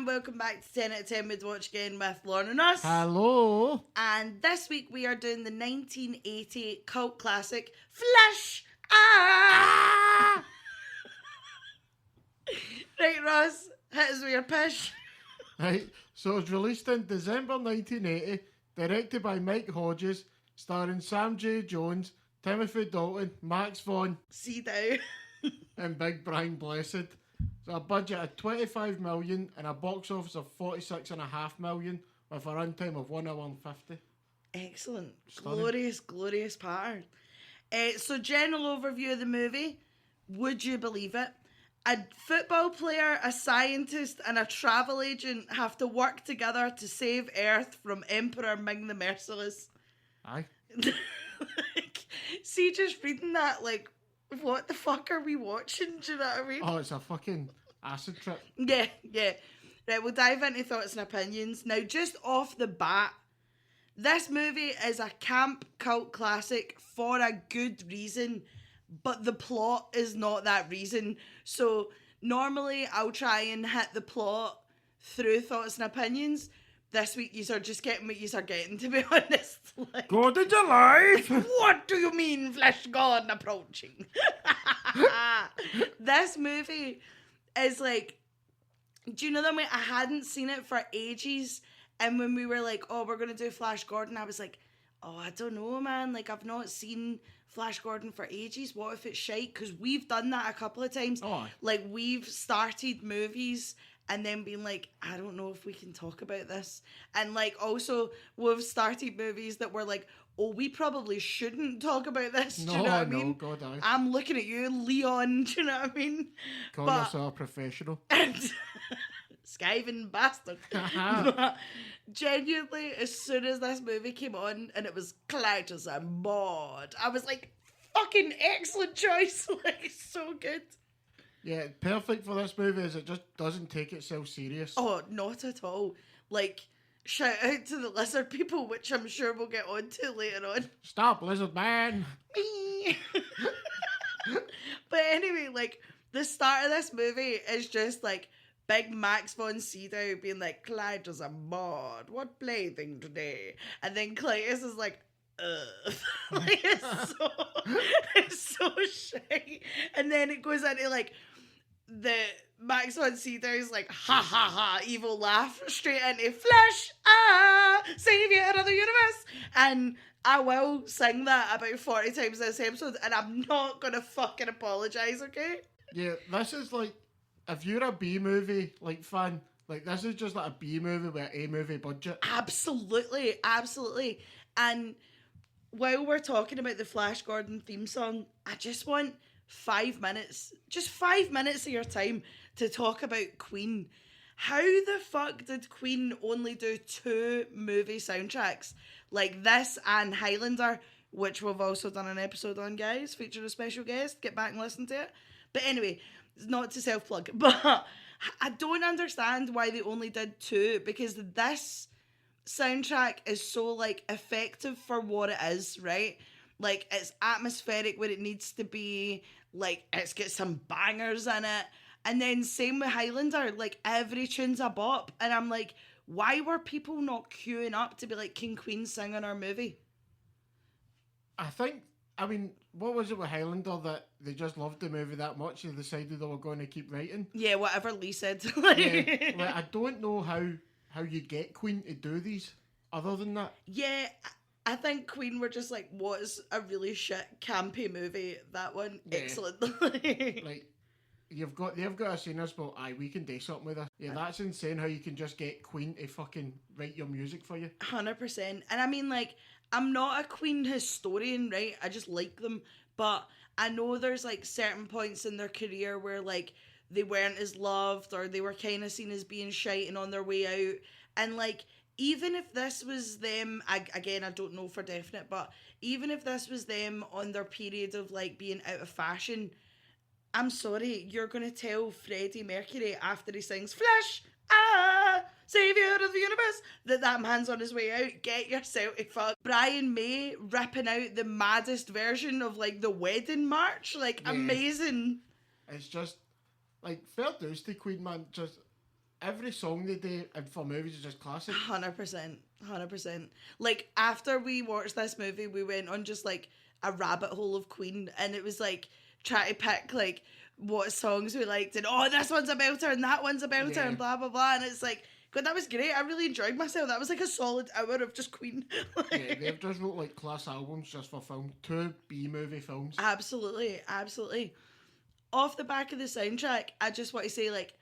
welcome back to 10 out of 10 Mid Watch Again with Lauren and us. Hello. And this week we are doing the 1980 cult classic, Flash! Ah! Right, Ross, hit us with your pish. Right, so it was released in December 1980, directed by Mike Hodges, starring Sam J. Jones, Timothy Dalton, Max Vaughn, Sydow, and Big Brian Blessed. So a budget of 25 million and a box office of 46.5 million with a runtime of 1 hour and 50. Excellent. Stunning. Glorious pattern. So general overview of the movie. Would you believe it? A football player, a scientist, and a travel agent have to work together to save Earth from Emperor Ming the Merciless. Aye. See, just reading that, like, what the fuck are we watching? Do you know what I mean? Oh, it's a fucking acid trip. Yeah. Right, we'll dive into thoughts and opinions. Now, just off the bat, this movie is a camp cult classic for a good reason, but the plot is not that reason. So, normally I'll try and hit the plot through thoughts and opinions. This week, you are just getting what you are getting, to be honest. Like, God in your life! What do you mean, Flesh God approaching? This movie is like, do you know that I hadn't seen it for ages, and when we were like, oh, we're going to do Flash Gordon, I was like, oh, I don't know, man, like, I've not seen Flash Gordon for ages. What if it's shite? Because we've done that a couple of times. Oh. Like, we've started movies and then been like, I don't know if we can talk about this. And like, also, we've started movies that were like, oh, we probably shouldn't talk about this. Do you know what I mean? God, aye. I'm looking at you, Leon. Do you know what I mean? Call yourself a professional. Skiving bastard. Genuinely, as soon as this movie came on and it was Clytus and Maud, I was like, fucking excellent choice. Like, so good. Yeah, perfect for this movie is it just doesn't take itself serious. Oh, not at all. Like, shout out to the lizard people, which I'm sure we'll get onto later on. Stop, lizard man! Me. But anyway, like, the start of this movie is just like Big Max von Sydow being like, Clytus a mod, what plaything today? And then Clytus is like, like, it's so shitty. And then it goes into like the Max von Sydow's like ha ha ha evil laugh straight into Flash, savior of the universe. And I will sing that about 40 times this episode, and I'm not gonna fucking apologise, okay? Yeah, this is like, if you're a B movie like fan, like this is just like a B movie with an A movie budget. Absolutely. And while we're talking about the Flash Gordon theme song, I just want 5 minutes, just 5 minutes of your time to talk about Queen. How the fuck did Queen only do 2 movie soundtracks? Like this and Highlander, which we've also done an episode on, guys, featuring a special guest. Get back and listen to it. But anyway, not to self-plug, but I don't understand why they only did 2, because this soundtrack is so like effective for what it is, right? Like, it's atmospheric where it needs to be, like, it's got some bangers in it. And then same with Highlander, like, every tune's a bop, and I'm like, why were people not queuing up to be like, King Queen sing in our movie? I mean, what was it with Highlander that they just loved the movie that much they decided they were going to keep writing? Yeah, whatever Lee said. Yeah, like, I don't know how you get Queen to do these other than that. Yeah, I think Queen were just like, what is a really shit campy movie? That one, yeah. Excellent. Like, they've got a scene us, but aye, we can do something with it. Yeah, that's insane how you can just get Queen to fucking write your music for you. 100%. And I mean, like, I'm not a Queen historian, right? I just like them. But I know there's, like, certain points in their career where, like, they weren't as loved or they were kind of seen as being shite and on their way out. And, like, even if this was them, again, I don't know for definite, but even if this was them on their period of, like, being out of fashion, I'm sorry, you're going to tell Freddie Mercury after he sings Flash, savior of the universe, that man's on his way out. Get yourself to fuck. Brian May ripping out the maddest version of, like, the wedding march. Like, yeah. Amazing. It's just, like, fair dues to Queen, man. Just, every song they do and for movies is just classic. 100%. 100%. Like, after we watched this movie, we went on just, like, a rabbit hole of Queen, and it was, like, trying to pick, like, what songs we liked, and, oh, this one's a belter, and that one's a belter, Yeah. and blah, blah, blah, and it's like, God, that was great. I really enjoyed myself. That was, like, a solid hour of just Queen. Yeah, they've just wrote, like, class albums just for film. 2 B-movie films. Absolutely, absolutely. Off the back of the soundtrack, I just want to say, like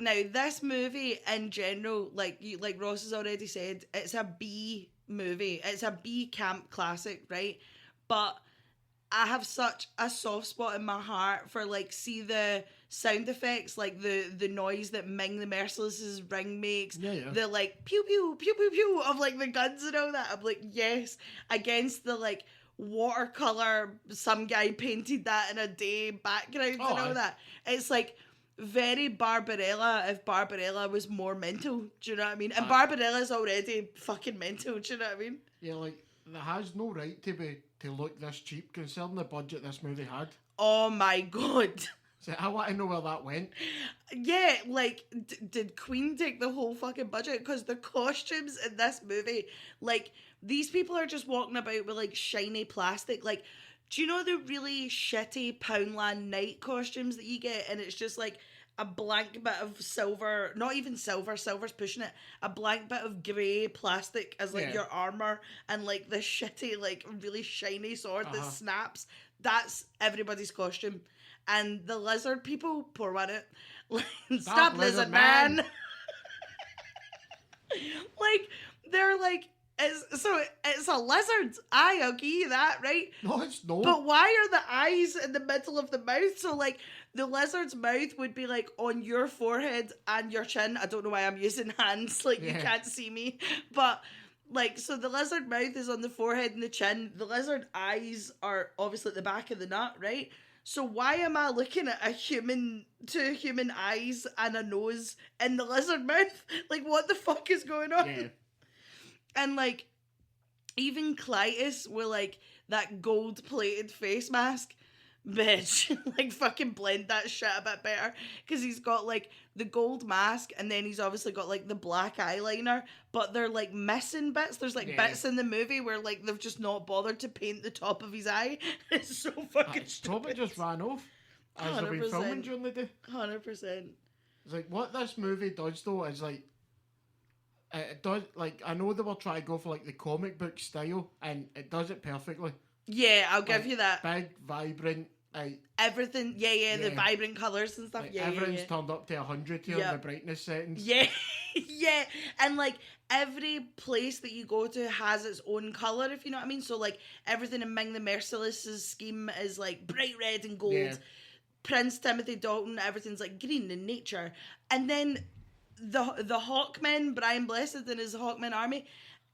now this movie in general, like Ross has already said, it's a B movie. It's a B camp classic, right? But I have such a soft spot in my heart for, like, see the sound effects, like the noise that Ming the Merciless's ring makes, the, like, pew pew pew pew pew of, like, the guns and all that. I'm like, yes, against the, like, watercolor, some guy painted that in a day background and all that. It's like very Barbarella if Barbarella was more mental. Do you know what I mean? And Barbarella's already fucking mental. Do you know what I mean? Yeah, like, it has no right to look this cheap considering the budget this movie had. Oh my God. So I want to know where that went. Yeah, like, did Queen take the whole fucking budget? Because the costumes in this movie, like, these people are just walking about with, like, shiny plastic. Like, do you know the really shitty Poundland night costumes that you get? And it's just, like, a blank bit of silver, not even silver, silver's pushing it, a blank bit of grey plastic as, like, your armour, and, like, the shitty, like, really shiny sword that snaps. That's everybody's costume. And the lizard people, poor one it. Stop lizard man. Like, they're like, it's a lizard. I'll give you that, right? No, it's not. But why are the eyes in the middle of the mouth? So, like, the lizard's mouth would be, like, on your forehead and your chin. I don't know why I'm using hands, like, you can't see me. But, like, so the lizard mouth is on the forehead and the chin. The lizard eyes are obviously at the back of the nut, right? So why am I looking at two human eyes and a nose in the lizard mouth? Like, what the fuck is going on? Yeah. And, like, even Clytus with, like, that gold-plated face mask, bitch, like, fucking blend that shit a bit better, because he's got, like, the gold mask, and then he's obviously got, like, the black eyeliner, but they're, like, missing bits. There's, like, bits in the movie where, like, they've just not bothered to paint the top of his eye. It's so fucking stupid. Probably just ran off as they've been filming during the day. 100%. It's like, what this movie does, though, is, like, it does, like, I know they were trying to go for, like, the comic book style, and it does it perfectly. Yeah, I'll give you that. Big, vibrant, everything, the vibrant colours and stuff. Like, everything's turned up to 100 here in the brightness settings. Yeah, yeah, and, like, every place that you go to has its own colour, if you know what I mean. So, like, everything in Ming the Merciless's scheme is, like, bright red and gold. Yeah. Prince Timothy Dalton, everything's, like, green in nature. And then the Hawkmen, Brian Blessed and his Hawkmen army,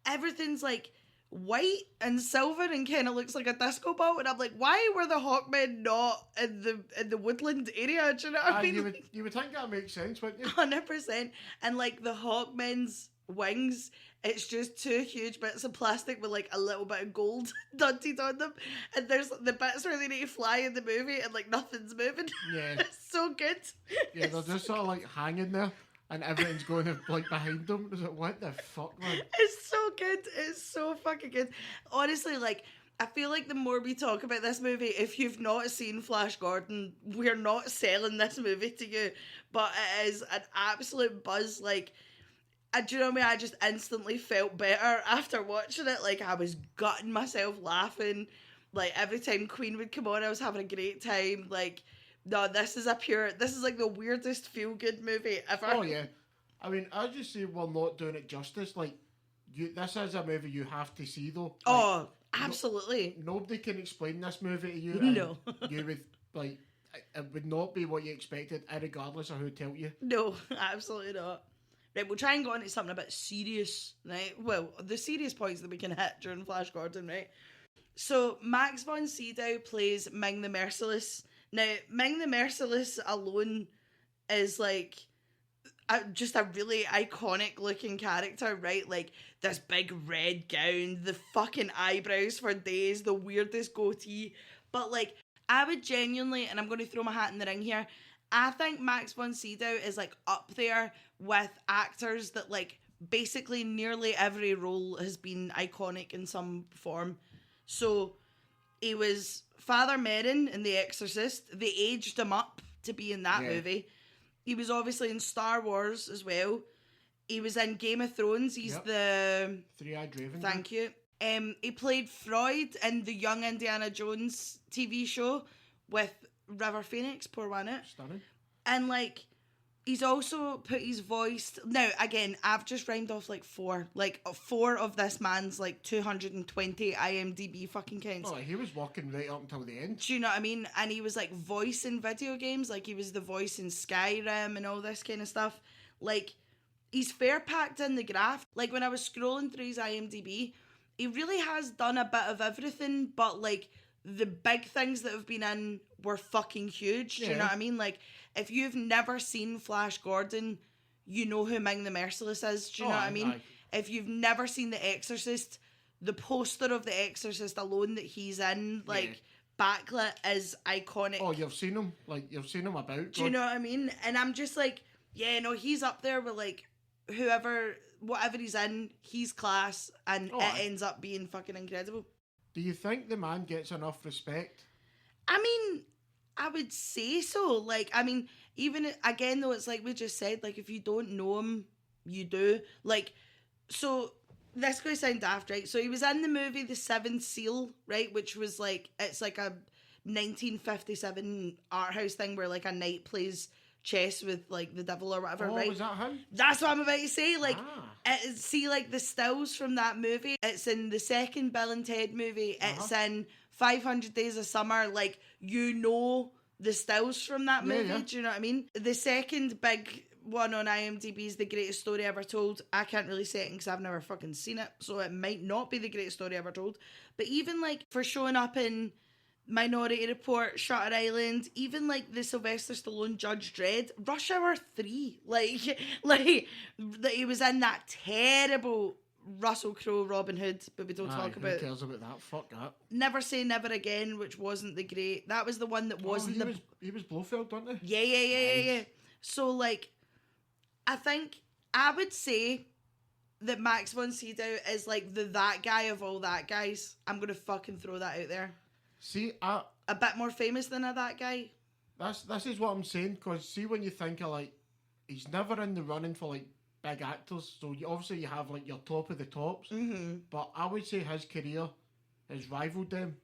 everything's, like, white and silver and kind of looks like a disco ball, and I'm like, why were the Hawkmen not in the woodland area? Do you know what I mean? You would think that makes sense, wouldn't you? 100%. And, like, the Hawkmen's wings, it's just two huge bits of plastic with, like, a little bit of gold dunted on them, and there's the bits where they need to fly in the movie and, like, nothing's moving. Yeah. It's so good. Yeah, they're just sort of, like, hanging there. And everything's going, like, behind them. It's like, what the fuck, man? It's so good. It's so fucking good. Honestly, like, I feel like the more we talk about this movie, if you've not seen Flash Gordon, we're not selling this movie to you. But it is an absolute buzz. Like, do you know what I mean? I just instantly felt better after watching it. Like, I was gutting myself laughing. Like, every time Queen would come on, I was having a great time. Like, no, this is like the weirdest feel-good movie ever. Oh, yeah. I mean, I just say we're not doing it justice. Like, this is a movie you have to see, though. Like, oh, absolutely. Nobody can explain this movie to you. No. You would, like, it would not be what you expected, regardless of who tell you. No, absolutely not. Right, we'll try and go on to something a bit serious, right? Well, the serious points that we can hit during Flash Gordon, right? So, Max von Sydow plays Ming the Merciless. Now, Ming the Merciless alone is, like, just a really iconic looking character, right? Like, this big red gown, the fucking eyebrows for days, the weirdest goatee. But, like, I would genuinely, and I'm going to throw my hat in the ring here, I think Max von Sydow is like up there with actors that like basically nearly every role has been iconic in some form. So he was Father Merrin in The Exorcist. They aged him up to be in that movie. He was obviously in Star Wars as well. He was in Game of Thrones. He's the Three-eyed Raven. Thank you. He played Freud in the Young Indiana Jones TV show with River Phoenix, poor Janet. Stunning. And like, he's also put his voice. Now, again, I've just rhymed off like four of this man's like 220 IMDb fucking counts. Oh, he was walking right up until the end. Do you know what I mean? And he was like voice in video games, like he was the voice in Skyrim and all this kind of stuff. Like, he's fair packed in the graph. Like, when I was scrolling through his IMDb, he really has done a bit of everything, but like the big things that have been in were fucking huge. Do you know what I mean? Like, if you've never seen Flash Gordon, you know who Ming the Merciless is. Do you know what I mean? Aye. If you've never seen The Exorcist, the poster of The Exorcist alone that he's in, like, backlit is iconic. Oh, you've seen him? Like, you've seen him about? Do you know what I mean? And I'm just like, yeah, no, he's up there with, like, whatever he's in, he's class, and it ends up being fucking incredible. Do you think the man gets enough respect? I mean, I would say so. Like, I mean, even, again, though, it's like we just said, like, if you don't know him, you do. Like, so, this is going to sound daft, right? So, he was in the movie The Seventh Seal, right? Which was, like, it's like a 1957 art house thing where, like, a knight plays chess with like the devil or whatever, right? Was that him? That's what I'm about to say. Like, see, like the stills from that movie. It's in the second Bill and Ted movie. It's in 500 Days of Summer. Like, you know the stills from that movie. Yeah. Do you know what I mean? The second big one on IMDb is The Greatest Story Ever Told. I can't really say it because I've never fucking seen it, so it might not be the greatest story ever told. But even like for showing up in Minority Report, Shutter Island, even like the Sylvester Stallone Judge Dredd, Rush Hour 3, like that he was in that terrible Russell Crowe Robin Hood, but we don't talk about. Who cares about that? Fuck that. Never Say Never Again, which wasn't the great. That was the one that wasn't he was Blofeld, wasn't he? Yeah. So like, I think I would say that Max von Sydow is like that guy of all that guys. I'm gonna fucking throw that out there. See, a bit more famous than that guy. This is what I'm saying, because see, when you think of like, he's never in the running for like big actors, so obviously you have like your top of the tops, but I would say his career has rivaled them.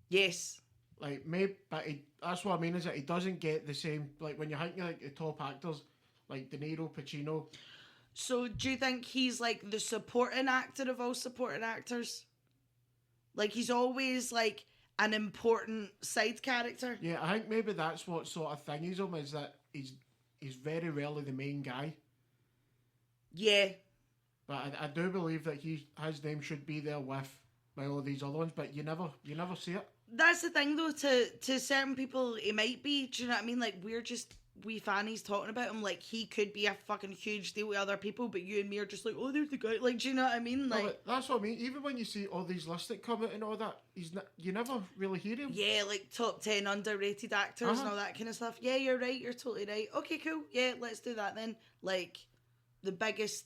Yes. Like, maybe, but that's what I mean, is that he doesn't get the same, like when you're thinking like the top actors, like De Niro, Pacino. So do you think he's like the supporting actor of all supporting actors? Like, he's always like an important side character? Yeah, I think maybe that's what sort of thing he's him, is that he's very rarely the main guy. Yeah. But I do believe that his name should be there with all these other ones, but you never see it. That's the thing though, to certain people it might be, do you know what I mean? Like, we're just wee fannies talking about him like he could be a fucking huge deal with other people, but you and me are just like, oh, there's the guy. Like, do you know what I mean? Like, no, that's what I mean. Even when you see all these lists that come out and all that, you never really hear him. Yeah, like top 10 underrated actors and all that kind of stuff. Yeah, you're right. You're totally right. Okay, cool. Yeah, let's do that then. Like, the biggest,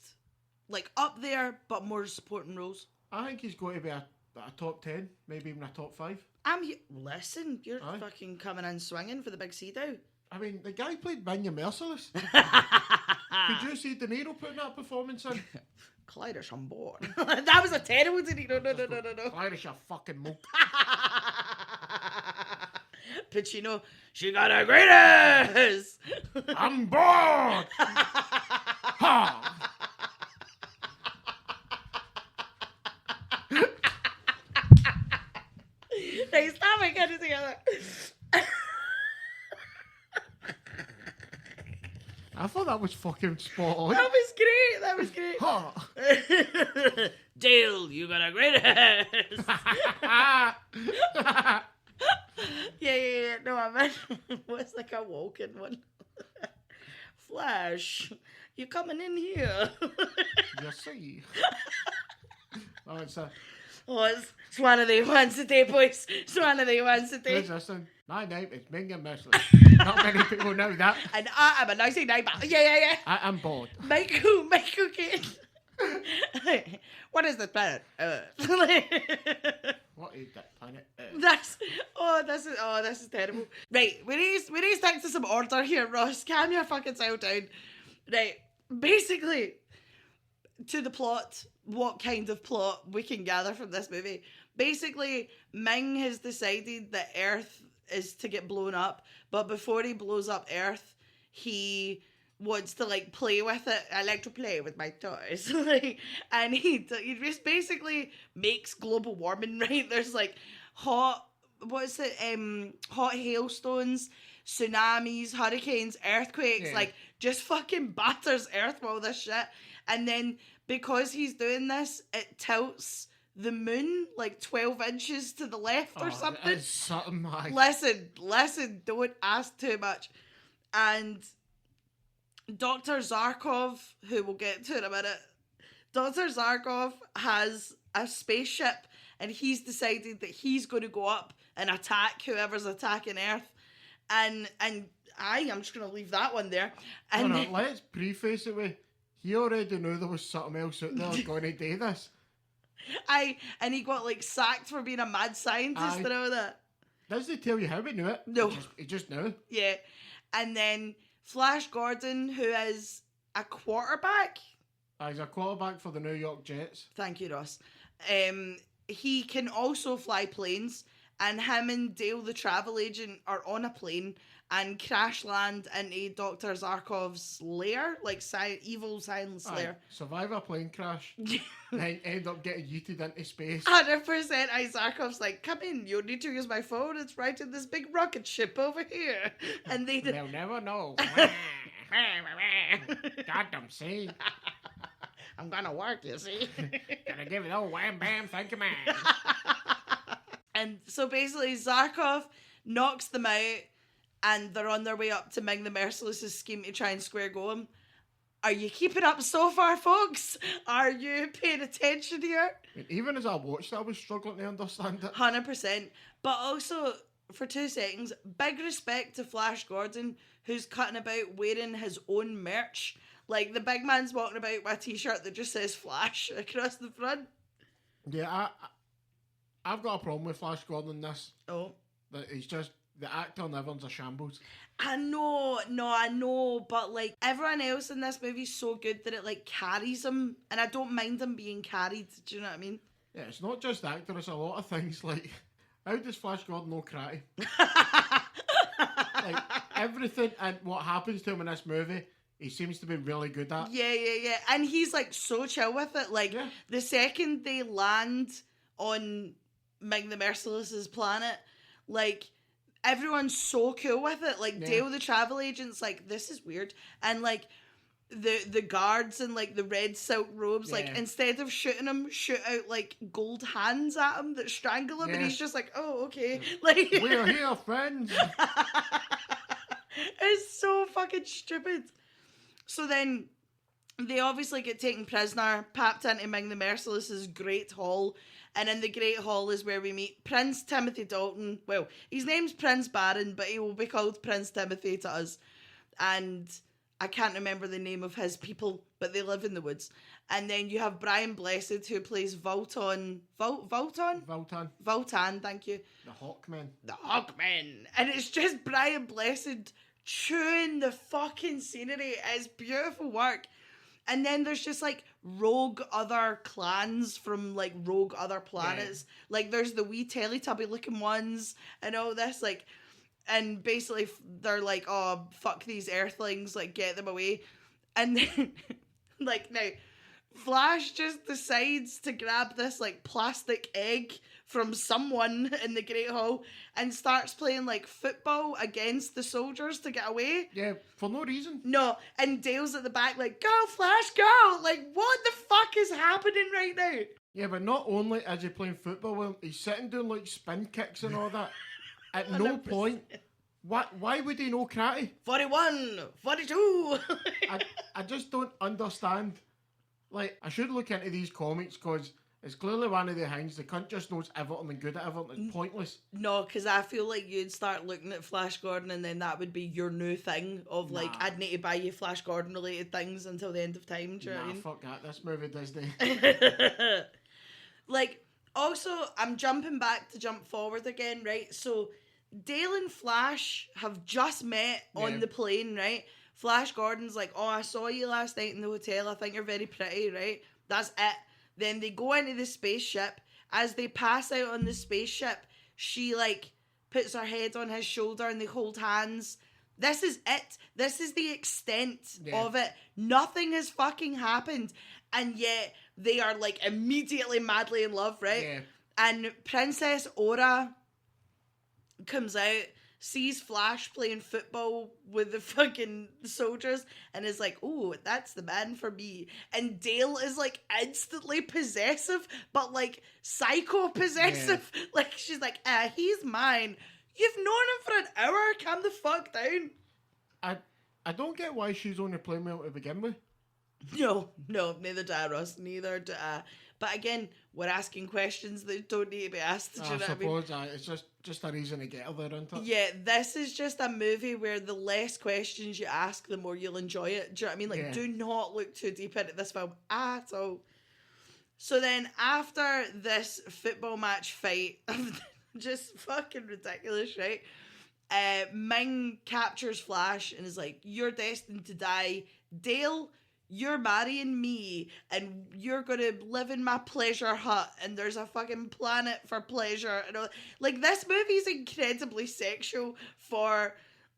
like, up there, but more supporting roles. I think he's going to be a top 10, maybe even a top 5. Listen, you're fucking coming in swinging for the big C-Dow. I mean, the guy played Ming the Merciless. Could you see De Niro putting that performance in? Clydish on board. That was a terrible De Niro. No. Clydish, you fucking mook. Pacino, she got a greatest. I'm bored. Ha! Right, stop it, get it together. I thought that was fucking spot on. That was great. Huh. Dale, you got a great ass. Yeah. No, I meant what's like a walking one. Flash, you coming in here? You see. Oh, Oh, it's one of the ones today, boys. It's one of the ones today. Who's listening? My name is Mingam Messley. Not many people know that. And I am a noisy neighbour. Yeah. I am bored. Michael Caine. What is the planet Earth? What is that planet? This is terrible. Right, we need to stick to some order here, Ross. Calm your fucking self down. Right, basically, to the plot, what kind of plot we can gather from this movie. Basically, Ming has decided that Earth is to get blown up, but before he blows up Earth, he wants to like play with it. I like to play with my toys. And he just basically makes global warming, right? There's like hot hailstones, tsunamis, hurricanes, earthquakes, like just fucking batters Earth with all this shit. And then because he's doing this, it tilts the moon like 12 inches to the left or something. It's something like... Listen, don't ask too much. And Dr. Zarkov, who we'll get to in a minute, Dr. Zarkov has a spaceship and he's decided that he's going to go up and attack whoever's attacking Earth. And I'm just going to leave that one there. And no, let's preface it with, he already knew there was something else out there going to do this. And he got like sacked for being a mad scientist and all that. Does he tell you how he knew it? No. He just knew. Yeah. And then Flash Gordon, who is a quarterback. He's a quarterback for the New York Jets. Thank you, Ross. He can also fly planes, and him and Dale, the travel agent, are on a plane and crash land into Dr. Zarkov's lair, like evil silence lair. Survive a plane crash, then end up getting yeeted into space. 100%. Zarkov's like, come in, you need to use my phone, it's right in this big rocket ship over here. And they'll never know. Goddamn, see? I'm gonna work, you see? Gonna give it all wham bam, thank you, man. And so basically Zarkov knocks them out and they're on their way up to Ming the Merciless's scheme to try and square go him. Are you keeping up so far, folks? Are you paying attention here? And even as I watched it, I was struggling to understand it. 100%. But also, for 2 seconds, big respect to Flash Gordon, who's cutting about wearing his own merch. Like, the big man's walking about with a t-shirt that just says Flash across the front. Yeah, I've got a problem with Flash Gordon in this. Oh. That he's just, the actor and everyone's a shambles. I know, but like everyone else in this movie's so good that it like carries him, and I don't mind him being carried. Do you know what I mean? Yeah, it's not just the actor, it's a lot of things. Like, how does Flash Gordon know karate? Like, everything and what happens to him in this movie, he seems to be really good at. Yeah. And he's like so chill with it. Like, the second they land on Ming the Merciless's planet, like, everyone's so cool with it. Like, Dale the travel agent's like, this is weird. And like the guards in like the red silk robes, like, instead of shooting him, shoot out like gold hands at him that strangle him, and he's just like, oh, okay. Like, we're here, friends. It's so fucking stupid. So then they obviously get taken prisoner, papped into Ming the Merciless's Great Hall. And in the Great Hall is where we meet Prince Timothy Dalton. Well, his name's Prince Baron, but he will be called Prince Timothy to us. And I can't remember the name of his people, but they live in the woods. And then you have Brian Blessed, who plays Voltan, thank you. The Hawkman. And it's just Brian Blessed chewing the fucking scenery. It's beautiful work. And then there's just like rogue other clans from like rogue other planets. Like there's the wee Teletubby looking ones and all this, like, and basically they're like, oh, fuck these Earthlings, like, get them away. And then like, now Flash just decides to grab this like plastic egg from someone in the Great Hall and starts playing like football against the soldiers to get away. Yeah, for no reason. No, and Dale's at the back like, go Flash, go! Like, what the fuck is happening right now? Yeah, but not only is he playing football with him, he's sitting doing like spin kicks and all that. At no 100%. point. Why would he know karate? 41, 42. I just don't understand. Like, I should look into these comics because It's clearly one of the things. The cunt just knows everything and good at everything. It's pointless. No, because I feel like you'd start looking at Flash Gordon and then that would be your new thing of like, Nah. I'd need to buy you Flash Gordon related things until the end of time. Do you know what I Nah, mean? fuck that. This movie Disney. Like, also, I'm jumping back to jump forward again, right? So, Dale and Flash have just met on the plane, right? Flash Gordon's like, oh, I saw you last night in the hotel. I think you're very pretty, right? That's it. Then they go into the spaceship. As they pass out on the spaceship, she, like, puts her head on his shoulder and they hold hands. This is it. This is the extent of it. Nothing has fucking happened. And yet, they are, like, immediately madly in love, right? Yeah. And Princess Aura comes out, sees Flash playing football with the fucking soldiers, and is like, "Oh, that's the man for me." And Dale is like instantly possessive, but like psycho possessive. Yeah. Like she's like, he's mine. You've known him for an hour. Calm the fuck down. I don't get why she's only playing with him to begin with. No, neither do I, Ross. Neither do I. But again, we're asking questions that don't need to be asked. Do you know what I mean? It's just a reason to get her there, isn't it? Yeah, this is just a movie where the less questions you ask, the more you'll enjoy it. Do you know what I mean? Like, do not look too deep into this film at all. So then, after this football match fight, just fucking ridiculous, right? Ming captures Flash and is like, "You're destined to die. Dale, you're marrying me and you're gonna live in my pleasure hut and there's a fucking planet for pleasure." And all. Like, this movie's incredibly sexual for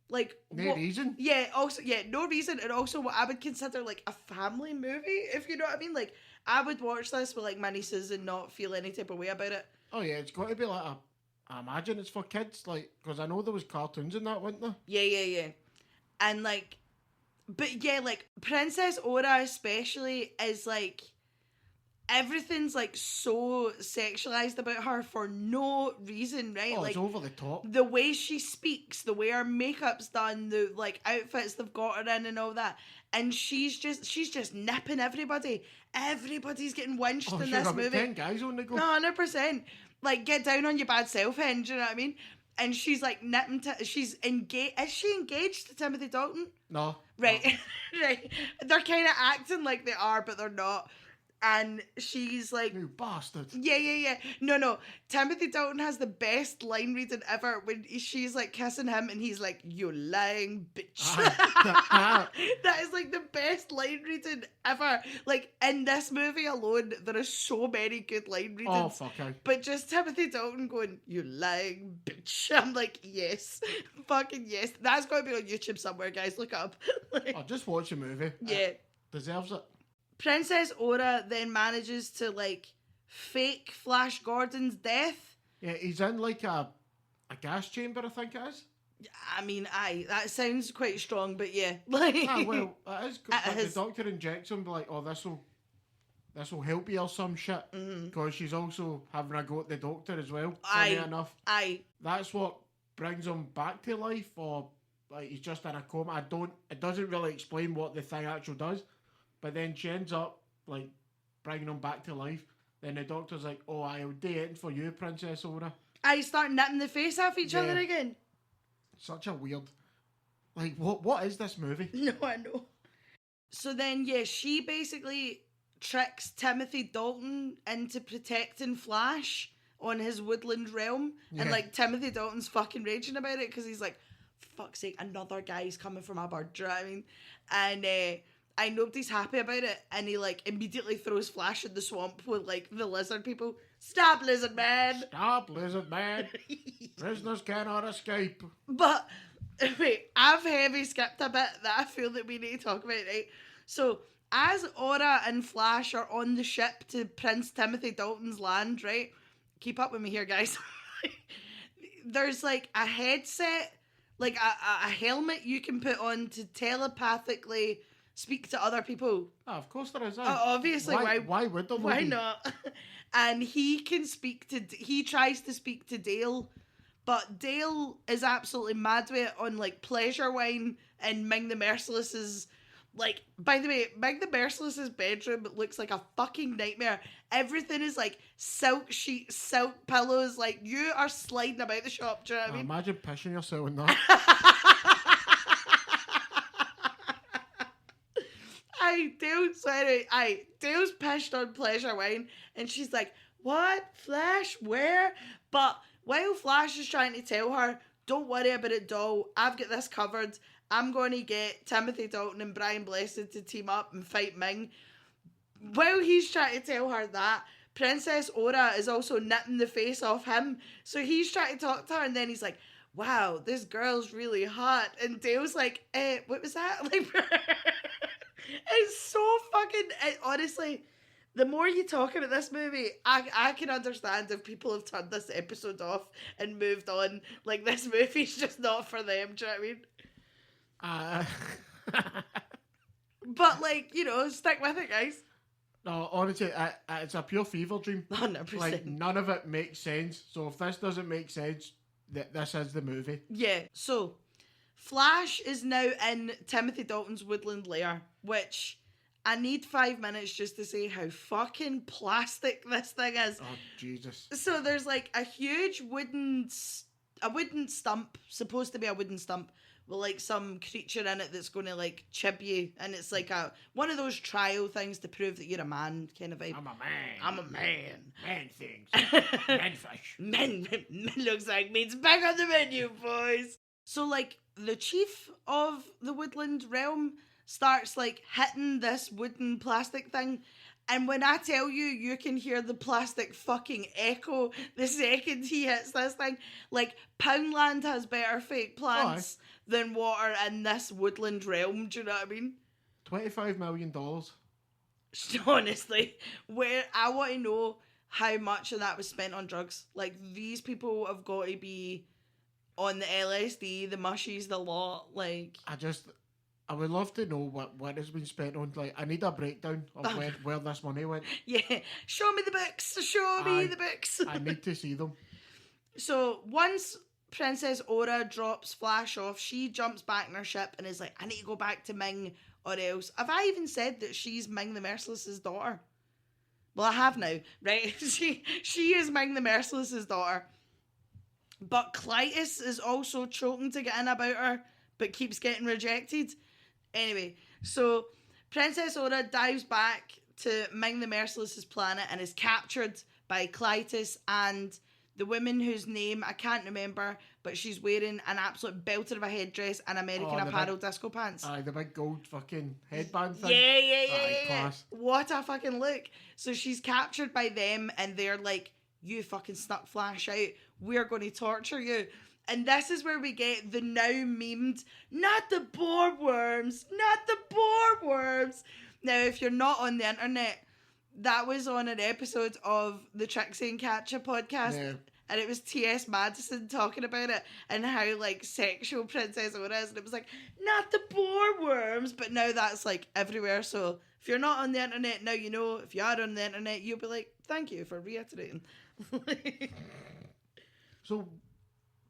like no reason. Yeah, also no reason, and also what I would consider like a family movie, if you know what I mean. Like, I would watch this with like my nieces and not feel any type of way about it. Oh yeah, it's got to be like I imagine it's for kids, like, because I know there was cartoons in that, wasn't there? Yeah. And like, but yeah, like, Princess Aura especially is, like, everything's, like, so sexualized about her for no reason, right? Oh, like, it's over the top. The way she speaks, the way her makeup's done, the, like, outfits they've got her in and all that. And she's just nipping everybody. Everybody's getting winched in this movie. 10 guys on the go. 100%. Like, get down on your bad self, hen, do you know what I mean? And she's like nipping she's engaged. Is she engaged to Timothy Dalton? No. Right. No. Right. They're kind of acting like they are, but they're not. And she's like, "You bastard." Yeah. No. Timothy Dalton has the best line reading ever when she's like kissing him and he's like, "You lying bitch." That is like the best line reading ever. Like, in this movie alone, there are so many good line readings. Oh, fuck out. But just Timothy Dalton going, "You lying bitch." I'm like, yes. Fucking yes. That's got to be on YouTube somewhere, guys. Look it up. Like, just watch the movie. Yeah. It deserves it. Princess Aura then manages to, like, fake Flash Gordon's death. Yeah, he's in, like, a gas chamber, I think it is. I mean, that sounds quite strong, but yeah. Like, well, it is. Cause the doctor injects him, like, "Oh, this will help you," or some shit. Because she's also having a go at the doctor as well. Funny enough. That's what brings him back to life, or, like, he's just in a coma. It doesn't really explain what the thing actually does. But then she ends up, like, bringing him back to life. Then the doctor's like, "Oh, I'll do it for you, Princess Aura." I start nipping the face off each other again. Such a weird... Like, what is this movie? No, I know. So then, yeah, she basically tricks Timothy Dalton into protecting Flash on his woodland realm. Yeah. And, like, Timothy Dalton's fucking raging about it because he's like, "Fuck's sake, another guy's coming for my bird." Do you know what I mean? And, nobody's happy about it, and he, like, immediately throws Flash in the swamp with, like, the lizard people. "Stop, lizard man!" "Stop, lizard man! Prisoners cannot escape." But, wait, I've heavy skipped a bit that I feel that we need to talk about, right? So, as Aura and Flash are on the ship to Prince Timothy Dalton's land, right? Keep up with me here, guys. There's, like, a headset, like, a helmet you can put on to telepathically speak to other people. Oh, of course there is. Obviously, why would there? Why not? And he tries to speak to Dale, but Dale is absolutely mad with it on, like, pleasure wine and Ming the Merciless's Like, by the way, Meg the Merciless's bedroom looks like a fucking nightmare. Everything is like silk sheets, silk pillows. Like, you are sliding about the shop. Do you know what I mean? Imagine pissing yourself in that. Dale's pissed on Pleasure Wine, and she's like, what? Flash? Where? But while Flash is trying to tell her, don't worry about it, doll, I've got this covered. I'm going to get Timothy Dalton and Brian Blessed to team up and fight Ming. While he's trying to tell her that, Princess Aura is also nipping the face off him. So he's trying to talk to her, and then he's like, wow, this girl's really hot. And Dale's like, what was that? Like, it's so fucking, honestly, the more you talk about this movie, I can understand if people have turned this episode off and moved on. Like, this movie's just not for them, do you know what I mean? But, like, you know, stick with it, guys. No, honestly, it's a pure fever dream. 100%. Like, none of it makes sense. So if this doesn't make sense, this is the movie. Yeah, so Flash is now in Timothy Dalton's woodland lair, which I need 5 minutes just to say how fucking plastic this thing is. Oh, Jesus. So there's like a huge wooden stump, supposed to be a wooden stump, with like some creature in it that's going to like chib you, and it's like one of those trial things to prove that you're a man kind of vibe. I'm a man. I'm a man. Man things. Man fish. Men looks like meat's back on the menu, boys. So like the chief of the woodland realm starts like hitting this wooden plastic thing. And when I tell you, you can hear the plastic fucking echo the second he hits this thing. Like, Poundland has better fake plants than water in this woodland realm. Do you know what I mean? $25 million. Honestly, where I want to know how much of that was spent on drugs. Like, these people have got to be on the LSD, the mushies, the lot. Like, I would love to know what has been spent on. Like, I need a breakdown of where this money went. Yeah, show me the books. Show me the books. I need to see them. So once Princess Aura drops Flash off, she jumps back in her ship and is like, I need to go back to Ming or else. Have I even said that she's Ming the Merciless's daughter? Well, I have now, right? She is Ming the Merciless's daughter. But Clytus is also choking to get in about her, but keeps getting rejected. Anyway, so Princess Aura dives back to Ming the Merciless's planet and is captured by Clytus and the woman whose name I can't remember, but she's wearing an absolute belter of a headdress and American Apparel disco pants. The big gold fucking headband thing. Yeah. Class. What a fucking look. So she's captured by them and they're like, you fucking snuck Flash out. We're going to torture you. And this is where we get the now memed, not the boar worms. Now, if you're not on the internet, that was on an episode of the Trixie and Katja podcast. Yeah. And it was T.S. Madison talking about it and how, like, sexual Princess Aura is. And it was like, not the boar worms. But now that's, like, everywhere. So if you're not on the internet, now you know. If you are on the internet, you'll be like, thank you for reiterating. So...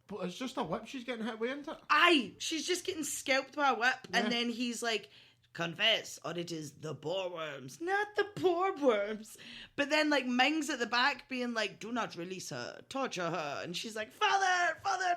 But it's just a whip she's getting hit with, isn't it? Aye, she's just getting scalped by a whip, and then he's like, confess, or it is the boar worms, not the boar worms. But then, like, Ming's at the back being like, do not release her, torture her. And she's like, father,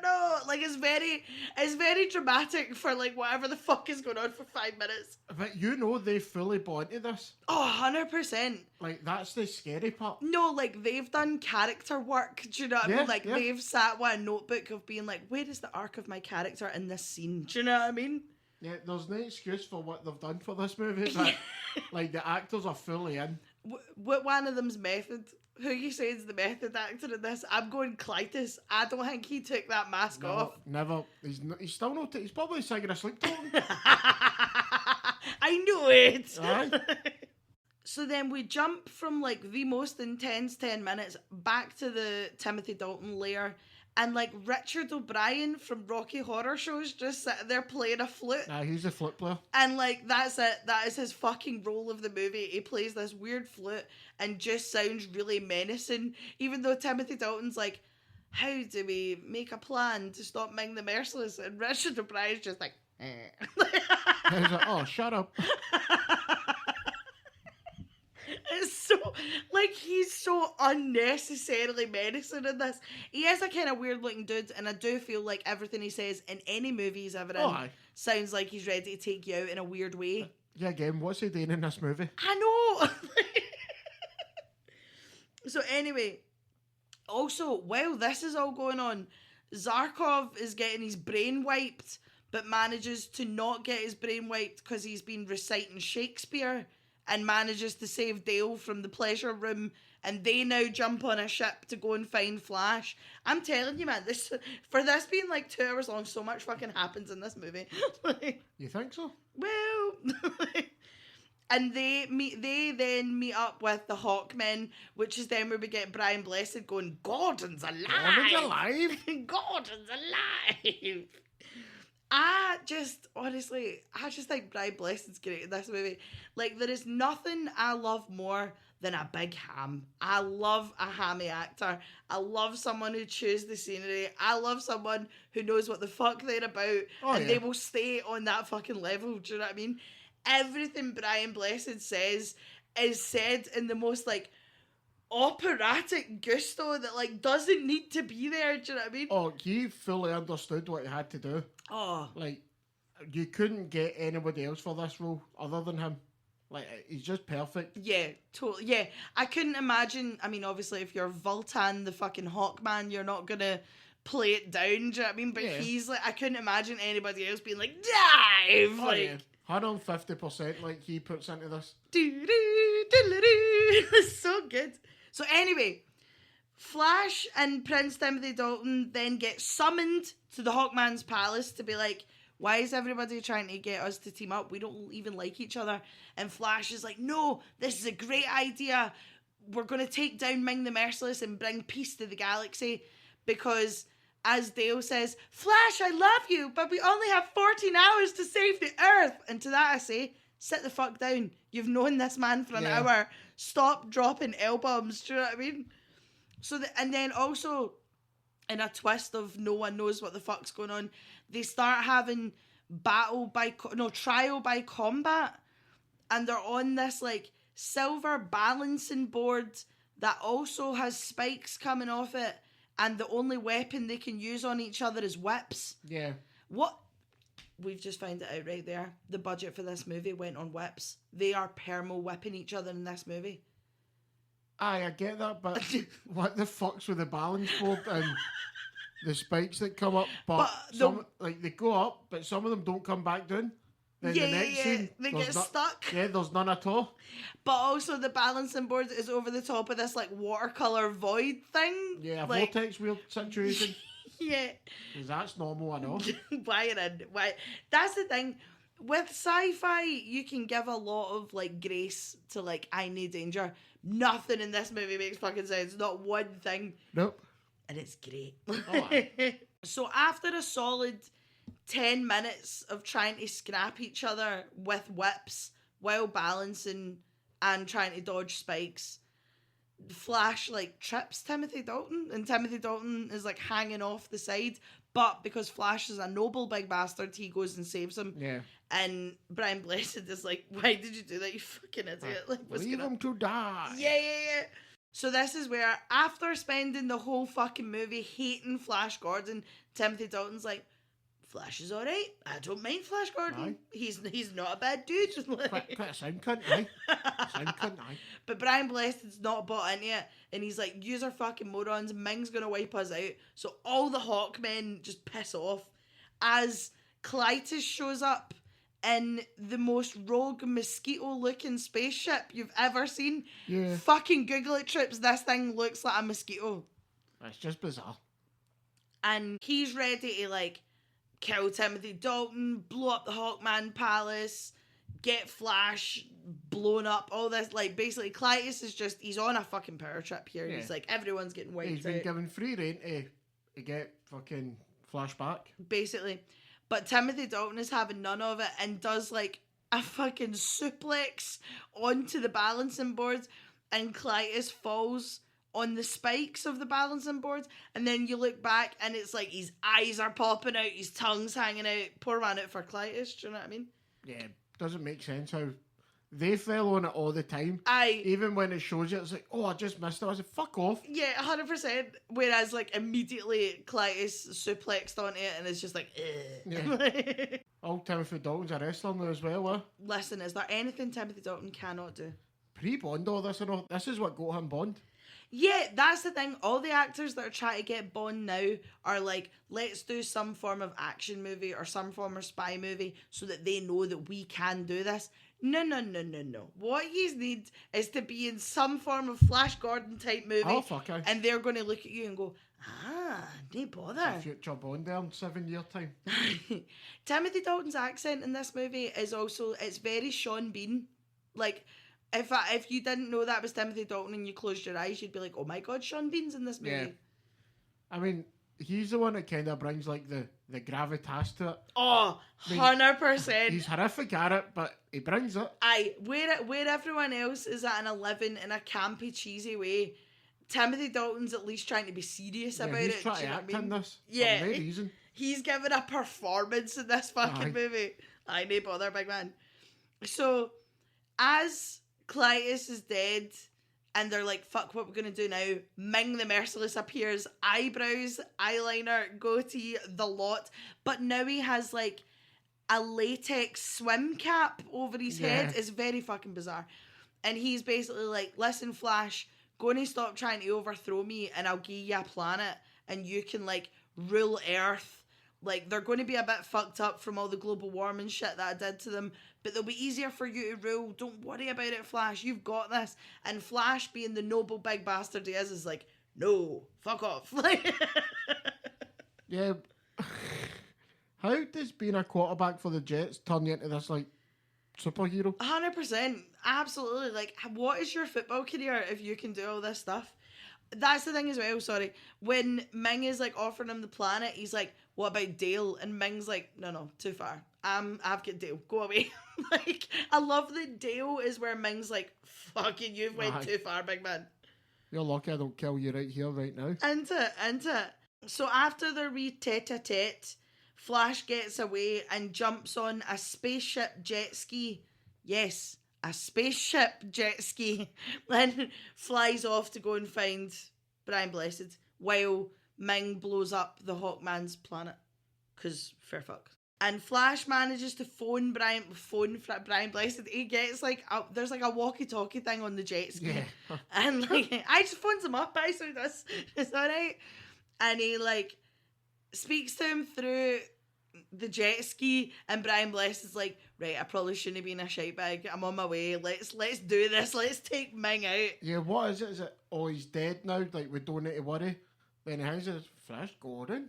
no. Like, it's very dramatic for, like, whatever the fuck is going on for 5 minutes. But you know they fully bought into this. Oh, 100%. Like, that's the scary part. No, like, they've done character work, do you know what I mean? Like, they've sat with a notebook of being like, where is the arc of my character in this scene? Do you know what I mean? Yeah, there's no excuse for what they've done for this movie, but, like, the actors are fully in. What one of them's method? Who you say is the method actor in this? I'm going Clytus. I don't think he took that mask off. Never. He's still not. He's probably singing a sleep talking. I knew it. Aye. So then we jump from like the most intense 10 minutes back to the Timothy Dalton lair. And like Richard O'Brien from Rocky Horror Shows just sitting there playing a flute. Nah, he's a flute player. And like that's it. That is his fucking role of the movie. He plays this weird flute and just sounds really menacing. Even though Timothy Dalton's like, how do we make a plan to stop Ming the Merciless? And Richard O'Brien's just like, And he's like, oh, shut up. It's so, like, he's so unnecessarily menacing in this. He is a kind of weird looking dude, and I do feel like everything he says in any movie he's ever in aye. sounds like he's ready to take you out in a weird way. Yeah, again, what's he doing in this movie? I know! So anyway, also, while this is all going on, Zarkov is getting his brain wiped, but manages to not get his brain wiped because he's been reciting Shakespeare, and manages to save Dale from the pleasure room, and they now jump on a ship to go and find Flash. I'm telling you, man, this being like 2 hours long, so much fucking happens in this movie. Like, You think so? well, and they then meet up with the Hawkmen, which is then where we get Brian Blessed going, Gordon's alive! Gordon's alive! Gordon's alive! I just think Brian Blessed's great in this movie. Like, there is nothing I love more than a big ham. I love a hammy actor. I love someone who chews the scenery. I love someone who knows what the fuck they're about, they will stay on that fucking level. Do you know what I mean? Everything Brian Blessed says is said in the most, like, operatic gusto that, like, doesn't need to be there. Do you know what I mean? Oh, he fully understood what he had to do. Oh. Like, you couldn't get anybody else for this role other than him. Like, he's just perfect. Yeah, totally. Yeah, I couldn't imagine. I mean, obviously, if you're Vultan, the fucking Hawkman, you're not gonna play it down. Do you know what I mean? But he's like, I couldn't imagine anybody else being like, dive! Oh, like, yeah. 150% like he puts into this. It's so good. So anyway, Flash and Prince Timothy Dalton then get summoned to the Hawkman's palace to be like, why is everybody trying to get us to team up? We don't even like each other. And Flash is like, no, this is a great idea. We're going to take down Ming the Merciless and bring peace to the galaxy. Because, as Dale says, Flash, I love you, but we only have 14 hours to save the Earth. And to that I say, sit the fuck down. You've known this man for an hour. Stop dropping L-bombs. Do you know what I mean? So, and then also, in a twist of no one knows what the fuck's going on, they start having trial by combat, and they're on this like silver balancing board that also has spikes coming off it, and the only weapon they can use on each other is whips. Yeah. What? We've just found it out right there. The budget for this movie went on whips. They are permo whipping each other in this movie. Aye, I get that, but what the fuck's with the balance board and the spikes that come up? But they go up, but some of them don't come back down. Then the next scene, they get stuck. Yeah, there's none at all. But also the balancing board is over the top of this like watercolor void thing. Yeah, a like, vortex wheel situation. Yeah. Because that's normal, I know. Why? That's the thing. With sci-fi, you can give a lot of like grace to like I need danger. Nothing in this movie makes fucking sense. Not one thing. Nope. And it's great. Oh, so after a solid 10 minutes of trying to scrap each other with whips while balancing and trying to dodge spikes, Flash like trips Timothy Dalton, and Timothy Dalton is like hanging off the side, but because Flash is a noble big bastard, he goes and saves him. Yeah. And Brian Blessed is like, why did you do that, you fucking idiot? Like, leave him to die. Yeah. So this is where, after spending the whole fucking movie hating Flash Gordon, Timothy Dalton's like, Flash is alright. I don't mind Flash Gordon. Aye. He's not a bad dude. Quite a sound cunt, aye. But Brian Blessed's not bought into it, and he's like, yous are fucking morons, Ming's gonna wipe us out. So all the Hawkmen just piss off as Clytus shows up in the most rogue mosquito-looking spaceship you've ever seen. Yeah. Fucking Google it, Trips. This thing looks like a mosquito. That's just bizarre. And he's ready to, like, kill Timothy Dalton, blow up the Hawkman Palace, get Flash blown up, all this. Like, basically, Clytus is just, he's on a fucking power trip here. Yeah. He's like, everyone's getting wiped out. He's been given free rein to get fucking Flash back. Basically. But Timothy Dalton is having none of it and does like a fucking suplex onto the balancing board, and Clytus falls on the spikes of the balancing board, and then you look back and it's like his eyes are popping out, his tongue's hanging out. Poor man out for Clytus, do you know what I mean? Yeah, doesn't make sense how they fell on it all the time. I Even when it shows you, it's like, oh, I just missed it. I was like, fuck off. Yeah, 100%. Whereas, like, immediately Clytus suplexed onto it and it's just like, Yeah. Old Timothy Dalton's a wrestler now as well, Listen, is there anything Timothy Dalton cannot do? Pre-Bond, all this and all. This is what got him Bond. Yeah, that's the thing. All the actors that are trying to get Bond now are like, let's do some form of action movie or some form of spy movie so that they know that we can do this. No. What you need is to be in some form of Flash Gordon type movie. Oh, fuck it. And they're going to look at you and go, no bother. It's a future Bond there in 7 year time. Timothy Dalton's accent in this movie is also, it's very Sean Bean. Like, if you didn't know that was Timothy Dalton and you closed your eyes, you'd be like, oh my god, Sean Bean's in this movie. Yeah. I mean, he's the one that kind of brings like the gravitas to it. Oh, 100%. He's horrific at it, but he brings it. Where everyone else is at an 11 in a campy, cheesy way, Timothy Dalton's at least trying to be serious about he's it. trying to act in this. Yeah. For no reason. He's given a performance in this fucking movie. No bother, big man. So, as Clytus is dead, and they're like, fuck, what we're going to do now? Ming the Merciless appears, eyebrows, eyeliner, goatee, the lot. But now he has like a latex swim cap over his head. It's very fucking bizarre. And he's basically like, listen, Flash, going to stop trying to overthrow me and I'll give you a planet and you can like rule Earth. Like, they're going to be a bit fucked up from all the global warming shit that I did to them, but they'll be easier for you to rule. Don't worry about it, Flash. You've got this. And Flash, being the noble big bastard he is like, no, fuck off. Yeah. How does being a quarterback for the Jets turn you into this, like, superhero? 100%. Absolutely. Like, what is your football career if you can do all this stuff? That's the thing as well, sorry. When Ming is, like, offering him the planet, he's like, what about Dale? And Ming's like, no, too far. I've got Dale. Go away. Like, I love that Dale is where Ming's like, fucking, you've went too far, big man. You're lucky I don't kill you right here, right now. Into it. So after their wee tete-a-tete, Flash gets away and jumps on a spaceship jet ski. Yes, a spaceship jet ski. Then flies off to go and find Brian Blessed while Ming blows up the Hawkman's planet. Because, fair fuck. And Flash manages to phone Brian Blessed. He gets like, there's like a walkie-talkie thing on the jet ski. Yeah. And like, I just phones him up. I said, it's alright. And he like speaks to him through the jet ski, and Brian Blessed is like, right, I probably shouldn't have been a shite bag. I'm on my way. Let's do this. Let's take Ming out. Yeah, what is it? Is it, oh, he's dead now? Like, we don't need to worry. Then how's it? Flash Gordon?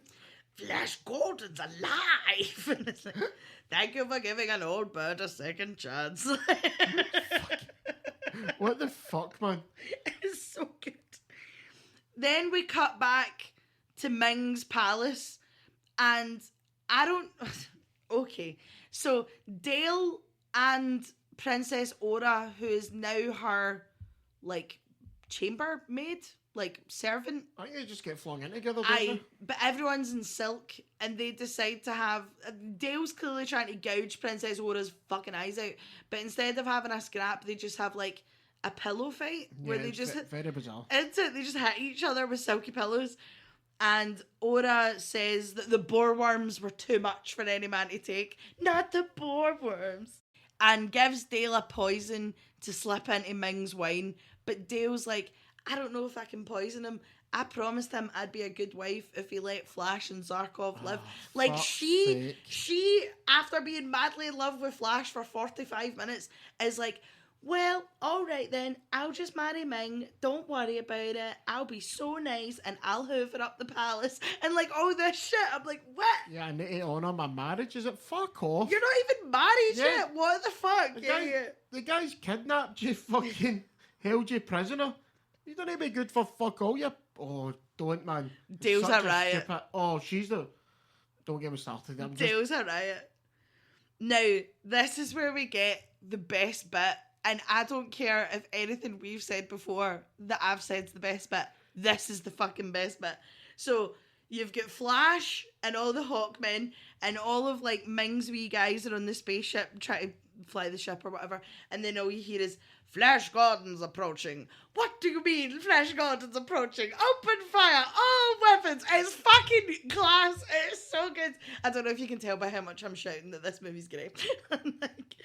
Flash Gordon's alive. And it's like, thank you for giving an old bird a second chance. What the fuck, man? It's so good. Then we cut back to Ming's palace, and I don't... Okay, so Dale and Princess Aura, who is now her, like, chambermaid, like, servant. I think they just get flung in together, don't they? But everyone's in silk, and they decide to have... Dale's clearly trying to gouge Princess Aura's fucking eyes out, but instead of having a scrap, they just have, like, a pillow fight, where they just... Very bizarre. They just hit each other with silky pillows. And Aura says that the boar worms were too much for any man to take. Not the boar worms. And gives Dale a poison to slip into Ming's wine. But Dale's like, I don't know if I can poison him. I promised him I'd be a good wife if he let Flash and Zarkov live. Like, she, after being madly in love with Flash for 45 minutes, is like, well, all right then, I'll just marry Ming. Don't worry about it. I'll be so nice and I'll hoover up the palace. And like, all this shit. I'm like, what? Yeah, I need to honour my marriage. Is it? Fuck off. You're not even married yet. What the fuck? The guy's kidnapped you, fucking held you prisoner. You don't need to be good for fuck all, you. Oh, don't, man. Dale's a riot. Oh, she's the... Don't get me started. Dale's a riot. Now, this is where we get the best bit. And I don't care if anything we've said before that I've said's the best bit. This is the fucking best bit. So, You've got Flash and all the Hawkmen and all of like Ming's wee guys are on the spaceship trying to fly the ship or whatever, and then all you hear is Flash Gordon's approaching. What do you mean Flash Gordon's approaching? Open fire! All weapons! It's fucking class! It's so good. I don't know if you can tell by how much I'm shouting that this movie's great. Like,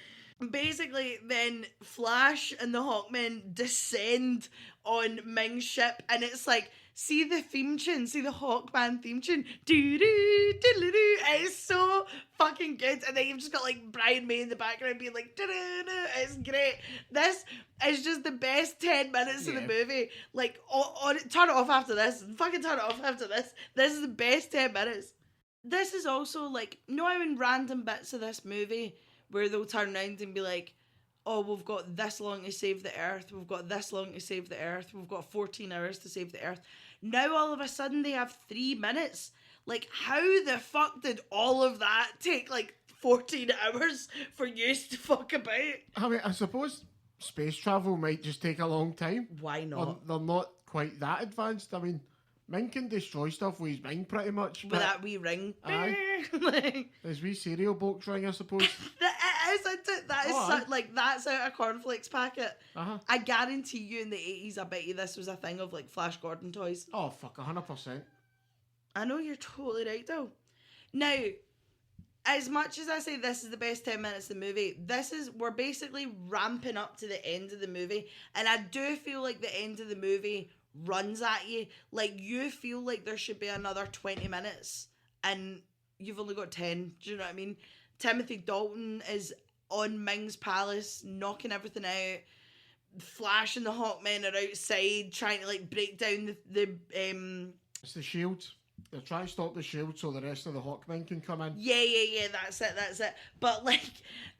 basically, then Flash and the Hawkmen descend on Ming's ship, and it's like, see the theme tune, see the Hawkman theme tune, doo-doo, diddle-doo. It's so fucking good, and then you've just got like Brian May in the background being like, doo-doo-doo. It's great. This is just the best 10 minutes of the movie. Like, turn it off after this, fucking turn it off after this. This is the best 10 minutes. This is also like, know how in random bits of this movie where they'll turn around and be like, oh, we've got this long to save the Earth, we've got this long to save the Earth, we've got 14 hours to save the Earth. Now all of a sudden they have 3 minutes. Like, how the fuck did all of that take like 14 hours for you to fuck about? I mean, I suppose space travel might just take a long time. Why not? They're not quite that advanced. I mean, Ming can destroy stuff with his ring pretty much. With that wee ring. Aye. Like, his wee cereal box ring, I suppose. It is, isn't it? That is like, that's out of cornflakes packet. Uh-huh. I guarantee you in the 80s, I bet you this was a thing of like Flash Gordon toys. Oh, fuck, 100%. I know, you're totally right though. Now, as much as I say this is the best 10 minutes of the movie, we're basically ramping up to the end of the movie, and I do feel like the end of the movie runs at you. Like, you feel like there should be another 20 minutes, and you've only got 10. Do you know what I mean? Timothy Dalton is on Ming's palace, knocking everything out. Flash and the Hawkmen are outside trying to like break down the It's the shield. They're trying to stop the shield so the rest of the Hawkmen can come in. Yeah, that's it. But like,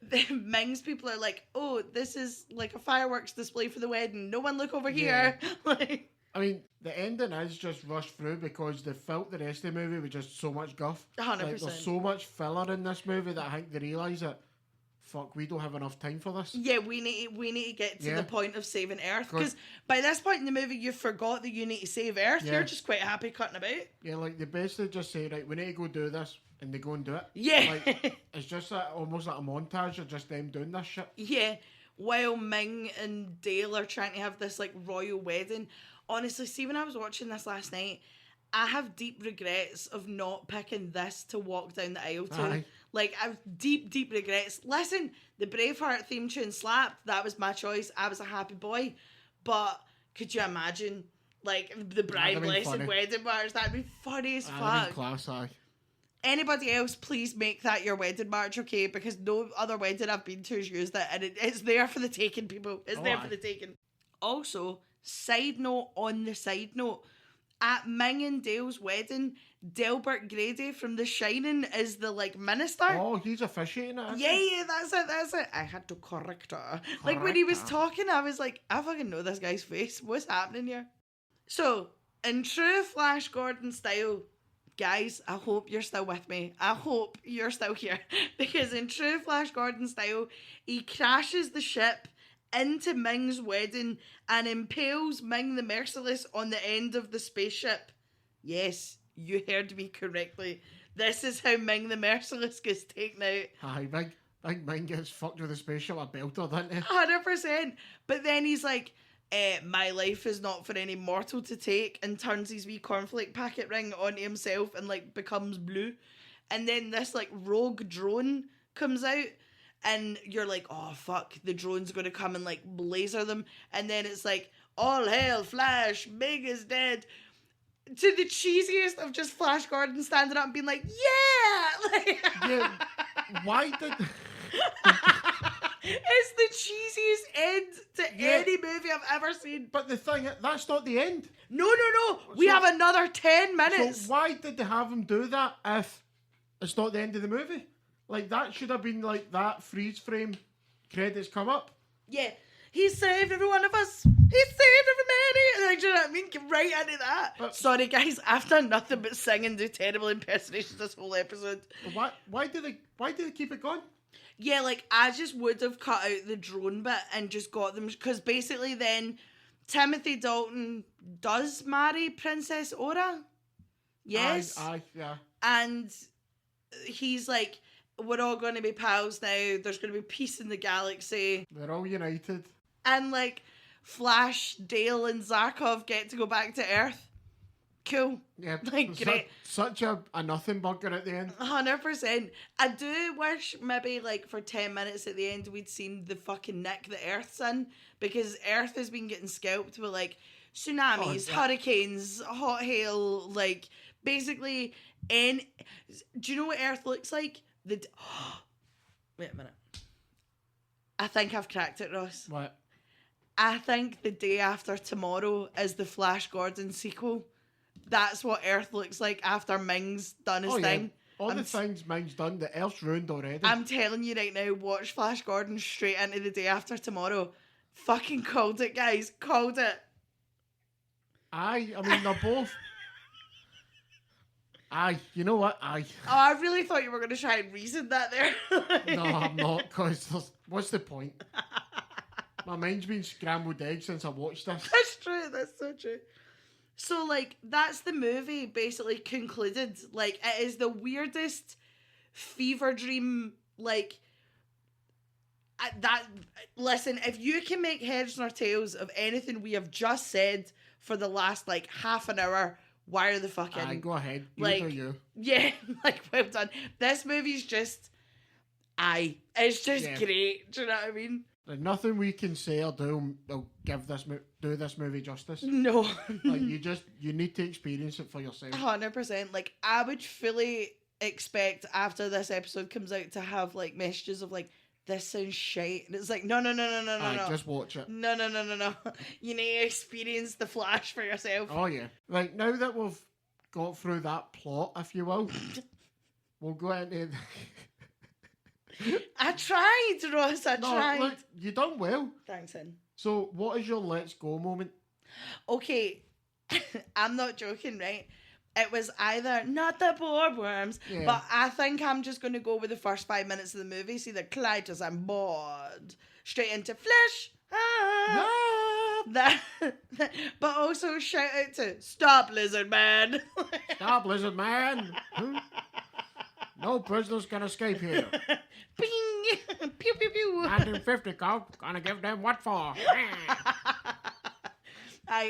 the Ming's people are like, oh, this is like a fireworks display for the wedding. No one look over here. Like, I mean, the ending is just rushed through because they felt the rest of the movie with just so much guff. 100%. Like, there's so much filler in this movie that I think they realise that, fuck, we don't have enough time for this. Yeah, we need to get to the point of saving Earth, because by this point in the movie, you forgot that you need to save Earth. Yeah. You're just quite happy cutting about. Yeah, like, they basically just say, right, we need to go do this, and they go and do it. Yeah. Like, it's just almost like a montage of just them doing this shit. Yeah, while Ming and Dale are trying to have this like royal wedding. Honestly, see, when I was watching this last night, I have deep regrets of not picking this to walk down the aisle to. Aye. Like, I have deep regrets. Listen, the Braveheart theme tune slapped. That was my choice. I was a happy boy. But could you imagine, like, the Bride Blessed Wedding March? That'd be funny as fuck. Class, aye. Anybody else, please make that your wedding march, okay? Because no other wedding I've been to has used it, and it's there for the taking, people. It's there for the taking. Also, side note on the side note, at Ming and Dale's wedding, Delbert Grady from The Shining is the, like, minister. Oh, he's officiating it. Yeah, that's it. I had to correct her. Like, when he was talking, I was like, I fucking know this guy's face. What's happening here? So, in true Flash Gordon style, guys, I hope you're still with me. I hope you're still here. Because in true Flash Gordon style, he crashes the ship into Ming's wedding and impales Ming the Merciless on the end of the spaceship. Yes, you heard me correctly. This is how Ming the Merciless gets taken out. Aye, big Ming gets fucked with a spaceship, a belter, doesn't he? 100%. But then he's like, my life is not for any mortal to take, and turns his wee cornflake packet ring onto himself and like becomes blue. And then this like rogue drone comes out, and you're like, oh fuck, the drone's gonna come and like laser them. And then it's like, all hail Flash, Ming is dead. To the cheesiest of just Flash Gordon standing up and being like, yeah! Like, yeah, why did... It's the cheesiest end to any movie I've ever seen. But the thing, that's not the end. No. We have another 10 minutes. So why did they have him do that if it's not the end of the movie? Like, that should have been like that freeze frame, credits come up. Yeah. He saved every one of us. He saved everybody. Like, do you know what I mean? Get right into that. But, sorry, guys. I've done nothing but sing and do terrible impersonations this whole episode. Why did they keep it going? Yeah, like, I just would have cut out the drone bit and just got them, because basically then Timothy Dalton does marry Princess Aura. Yes. Yeah. And he's like, we're all going to be pals now. There's going to be peace in the galaxy. They're all united. And like Flash, Dale, and Zarkov get to go back to Earth. Cool. Yeah, Like, great. Such a nothing burger at the end. 100%. I do wish maybe like for 10 minutes at the end we'd seen the fucking nick that Earth's in, because Earth has been getting scalped with like tsunamis, hurricanes, hot hail, like basically. Do you know what Earth looks like? Wait a minute. I think I've cracked it, Ross. What? I think The Day After Tomorrow is the Flash Gordon sequel. That's what Earth looks like after Ming's done his thing. All the things Ming's done, the Earth's ruined already. I'm telling you right now, watch Flash Gordon straight into The Day After Tomorrow. Fucking called it, guys. Called it. I mean, they're both... you know what? Oh, I really thought you were going to try and reason that there. No, I'm not, because what's the point? My mind's been scrambled eggs since I watched this. That's true. That's so true. So, like, that's the movie basically concluded. Like, it is the weirdest fever dream, like, listen, if you can make heads nor tails of anything we have just said for the last, like, half an hour, wire the fuck in. Go ahead. Like, you. Yeah, like, well done. This movie's just, it's just great. Do you know what I mean? There's nothing we can say or do will give do this movie justice. No. Like, you need to experience it for yourself. 100%. Like, I would fully expect after this episode comes out to have, like, messages of, like, this sounds shite. And it's like, no. Just watch it. No. You need to experience the Flash for yourself. Oh, yeah. Like, now that we've got through that plot, if you will, we'll go into... I tried, Ross. I tried. Look, you done well. Thanks, Hen. So, what is your let's go moment? Okay, I'm not joking, right? It was either not the boardworms, but I think I'm just going to go with the first 5 minutes of the movie. See the Clytus, I'm bored. Straight into Flash. But also shout out to Stop Lizard Man. Stop Lizard Man. No prisoners can escape here. Bing! Pew pew pew. 150 cops. Gonna give them what for?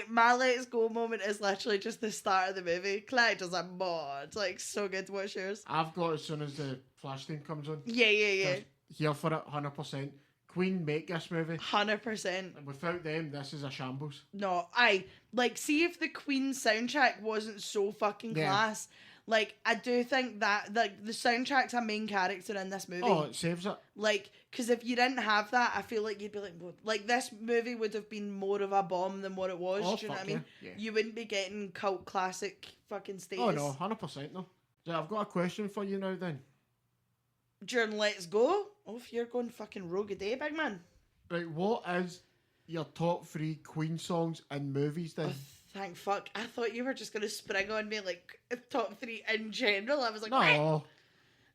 My let's go moment is literally just the start of the movie. Clyde does a mod. Like, so good. What's yours? I've got as soon as the Flash theme comes on. Yeah. Here for it, 100%. Queen make this movie. 100%. And without them, this is a shambles. No, see if the Queen soundtrack wasn't so fucking class. Like, I do think that, like, the soundtrack's a main character in this movie. Oh, it saves it. Like, because if you didn't have that, I feel like you'd be like, well, like, this movie would have been more of a bomb than what it was. Oh, do you know what I mean? Yeah. You wouldn't be getting cult classic fucking status. Oh, no, 100% no. So I've got a question for you now then. During Let's Go? Oh, if you're going fucking rogue a day, big man. Right, what is your top 3 Queen songs in movies then? Oh, thank fuck. I thought you were just going to spring on me, like, top 3 in general. I was like, no. What?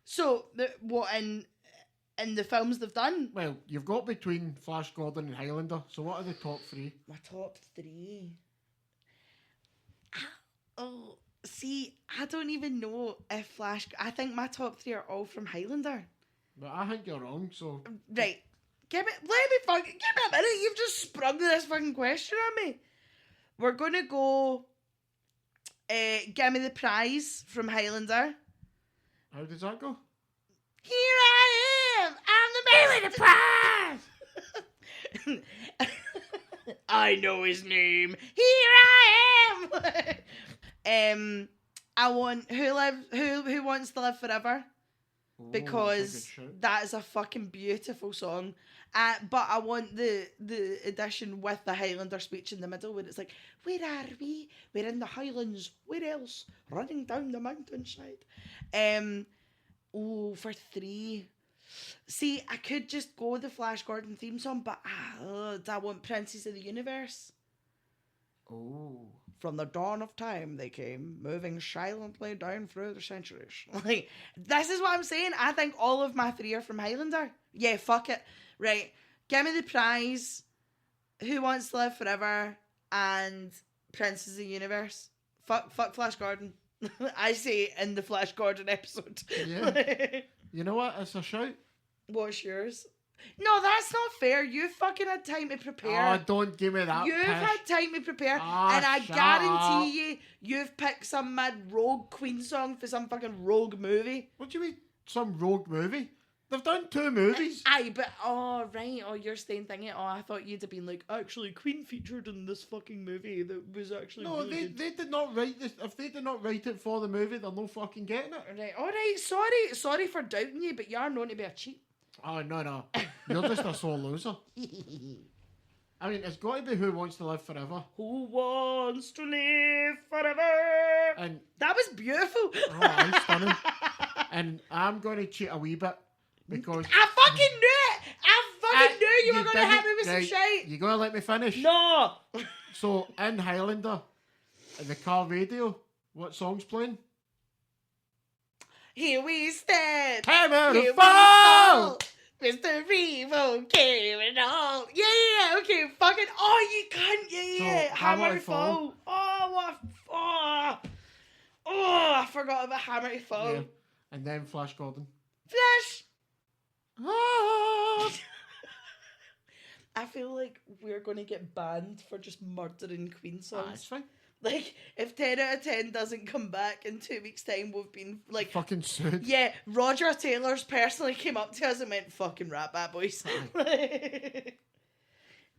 So, what in the films they've done? Well, you've got between Flash Gordon and Highlander, so what are the top 3? My top 3? Oh, see, I don't even know if Flash... I think my top 3 are all from Highlander. But I think you're wrong, so... Right. Give me a minute. You've just sprung this fucking question on me. We're going to go... Give Me the Prize from Highlander. How does that go? Here I am! I'm the man with the prize! I know his name. Here I am! I want Who Wants to Live Forever? Because that is a fucking beautiful song. But I want the edition with the Highlander speech in the middle where it's like, where are we? We're in the Highlands. Where else? Running down the mountainside. For 3. See, I could just go the Flash Gordon theme song, but I want Princes of the Universe. Oh. From the dawn of time they came, moving silently down through the centuries. Like, this is what I'm saying. I think all of my 3 are from Highlander. Yeah, fuck it. Right. Give Me the Prize, Who Wants to Live Forever, and Princes of the Universe. Fuck Flash Gordon. I say in the Flash Gordon episode. Yeah. You know what? It's a shout. What's yours? No, that's not fair. You fucking had time to prepare. Oh, don't give me that. You've pish. had time to prepare, Ah, and I shut guarantee you've picked some mad rogue Queen song for some fucking rogue movie. What do you mean? Some rogue movie? They've done 2 movies. Aye, but right. Oh, you're staying thinking. Oh, I thought you'd have been like, actually, Queen featured in this fucking movie that was actually No, really good. they did not write this. If they did not write it for the movie, they're no fucking getting it. Right, all right. Sorry for doubting you, but you are known to be a cheat. Oh, no. You're just a sore loser. I mean, it's got to be Who Wants to Live Forever. Who wants to live forever? And That was beautiful. oh, I'm stunning. And I'm going to cheat a wee bit because I fucking knew it. I fucking knew you were going to didn't- hit me with some right, shite. You going to let me finish? No. So, in Highlander, in the car radio, what song's playing? Here we stand. Hammer Here to we fall! Mr. Revo carrying on. Yeah, okay, fucking. Oh, you can't. Yeah. So, Hammer to fall. Oh, what? I forgot about Hammer to fall. Yeah. And then Flash Gordon. Flash. Ah! I feel like we're going to get banned for just murdering Queen songs. It's fine. Like, if 10 out of 10 doesn't come back in 2 weeks' time, we've been, like... Fucking sued. Yeah, Roger Taylor's personally came up to us and went, fucking rap that, boys.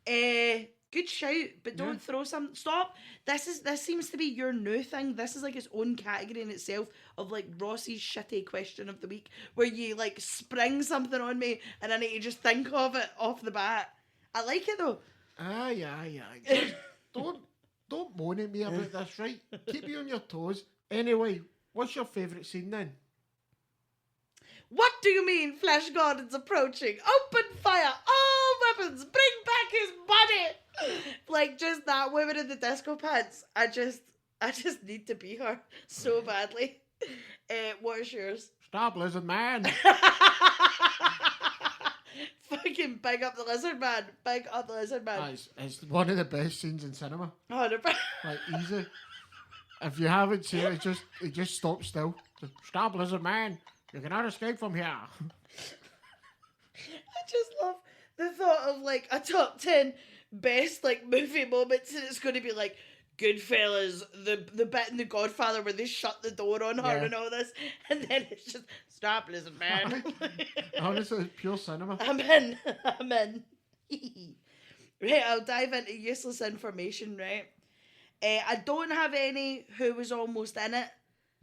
Good shout, but don't throw some... Stop. This seems to be your new thing. This is, like, its own category in itself of, like, Ross's shitty question of the week, where you, like, spring something on me and I need to just think of it off the bat. I like it, though. Aye. Just don't moan at me about this, right? Keep you on your toes. Anyway, what's your favourite scene then? What do you mean Flash Gordon's approaching? Open fire! All weapons! Bring back his body! Like, just that woman in the disco pants. I just need to be her so badly. What's yours? Stop, Lizard Man. Fucking big up the lizard man. Big up the lizard man. It's one of the best scenes in cinema. 100%. Like, easy. If you haven't seen it, it just stops still. Just, stop, Lizard Man. You cannot escape from here. I just love the thought of like a top 10 best like movie moments, and it's going to be like Goodfellas, the bit in The Godfather where they shut the door on her and all this, and then it's just stop, Lizard Man. Honestly, it's pure cinema. I'm in. Right, I'll dive into useless information. Right, I don't have any who was almost in it.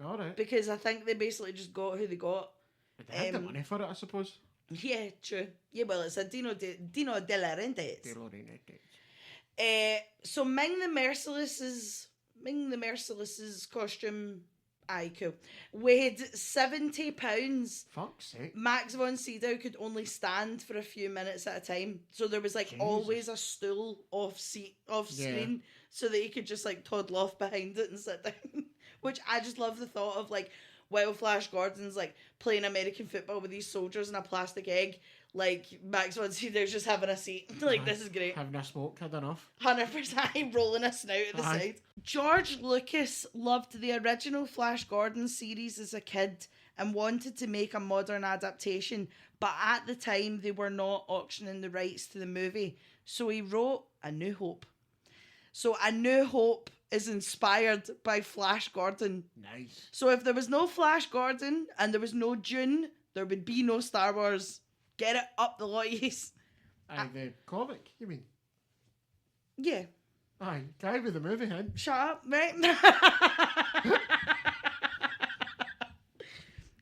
All right. Because I think they basically just got who they got. They had the money for it, I suppose. Yeah, true. Yeah, well, it's a Dino de Laurentiis. So Ming the Merciless's costume, aye, cool, weighed 70 pounds. Fuck's sake. Max von Sydow could only stand for a few minutes at a time. So there was like Jesus. always a stool off screen so that he could just like toddle off behind it and sit down. Which I just love the thought of, like, while Flash Gordon's like playing American football with these soldiers in a plastic egg, like Max von Sydow's just having a seat. Like, this is great. Having a smoke, had enough. 100% rolling a snout at the side. George Lucas loved the original Flash Gordon series as a kid and wanted to make a modern adaptation, but at the time they were not auctioning the rights to the movie, so he wrote A New Hope. So A New Hope is inspired by Flash Gordon. Nice. So if there was no Flash Gordon and there was no Dune, there would be no Star Wars. Get it up the loies. Aye, the comic, you mean? Yeah. Aye, guy with the movie head. Shut up, right?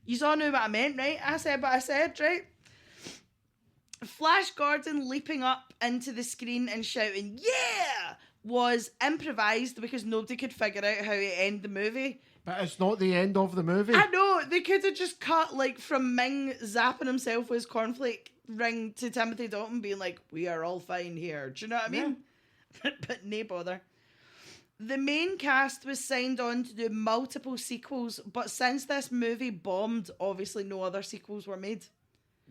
You all knew what I meant, right? I said what I said, right? Flash Gordon leaping up into the screen and shouting, "Yeah!" was improvised because nobody could figure out how to end the movie. But it's not the end of the movie. I know, they could have just cut like from Ming zapping himself with his cornflake ring to Timothy Dalton being like, "We are all fine here." Do you know what I mean? But no bother. The main cast was signed on to do multiple sequels, but since this movie bombed, obviously no other sequels were made.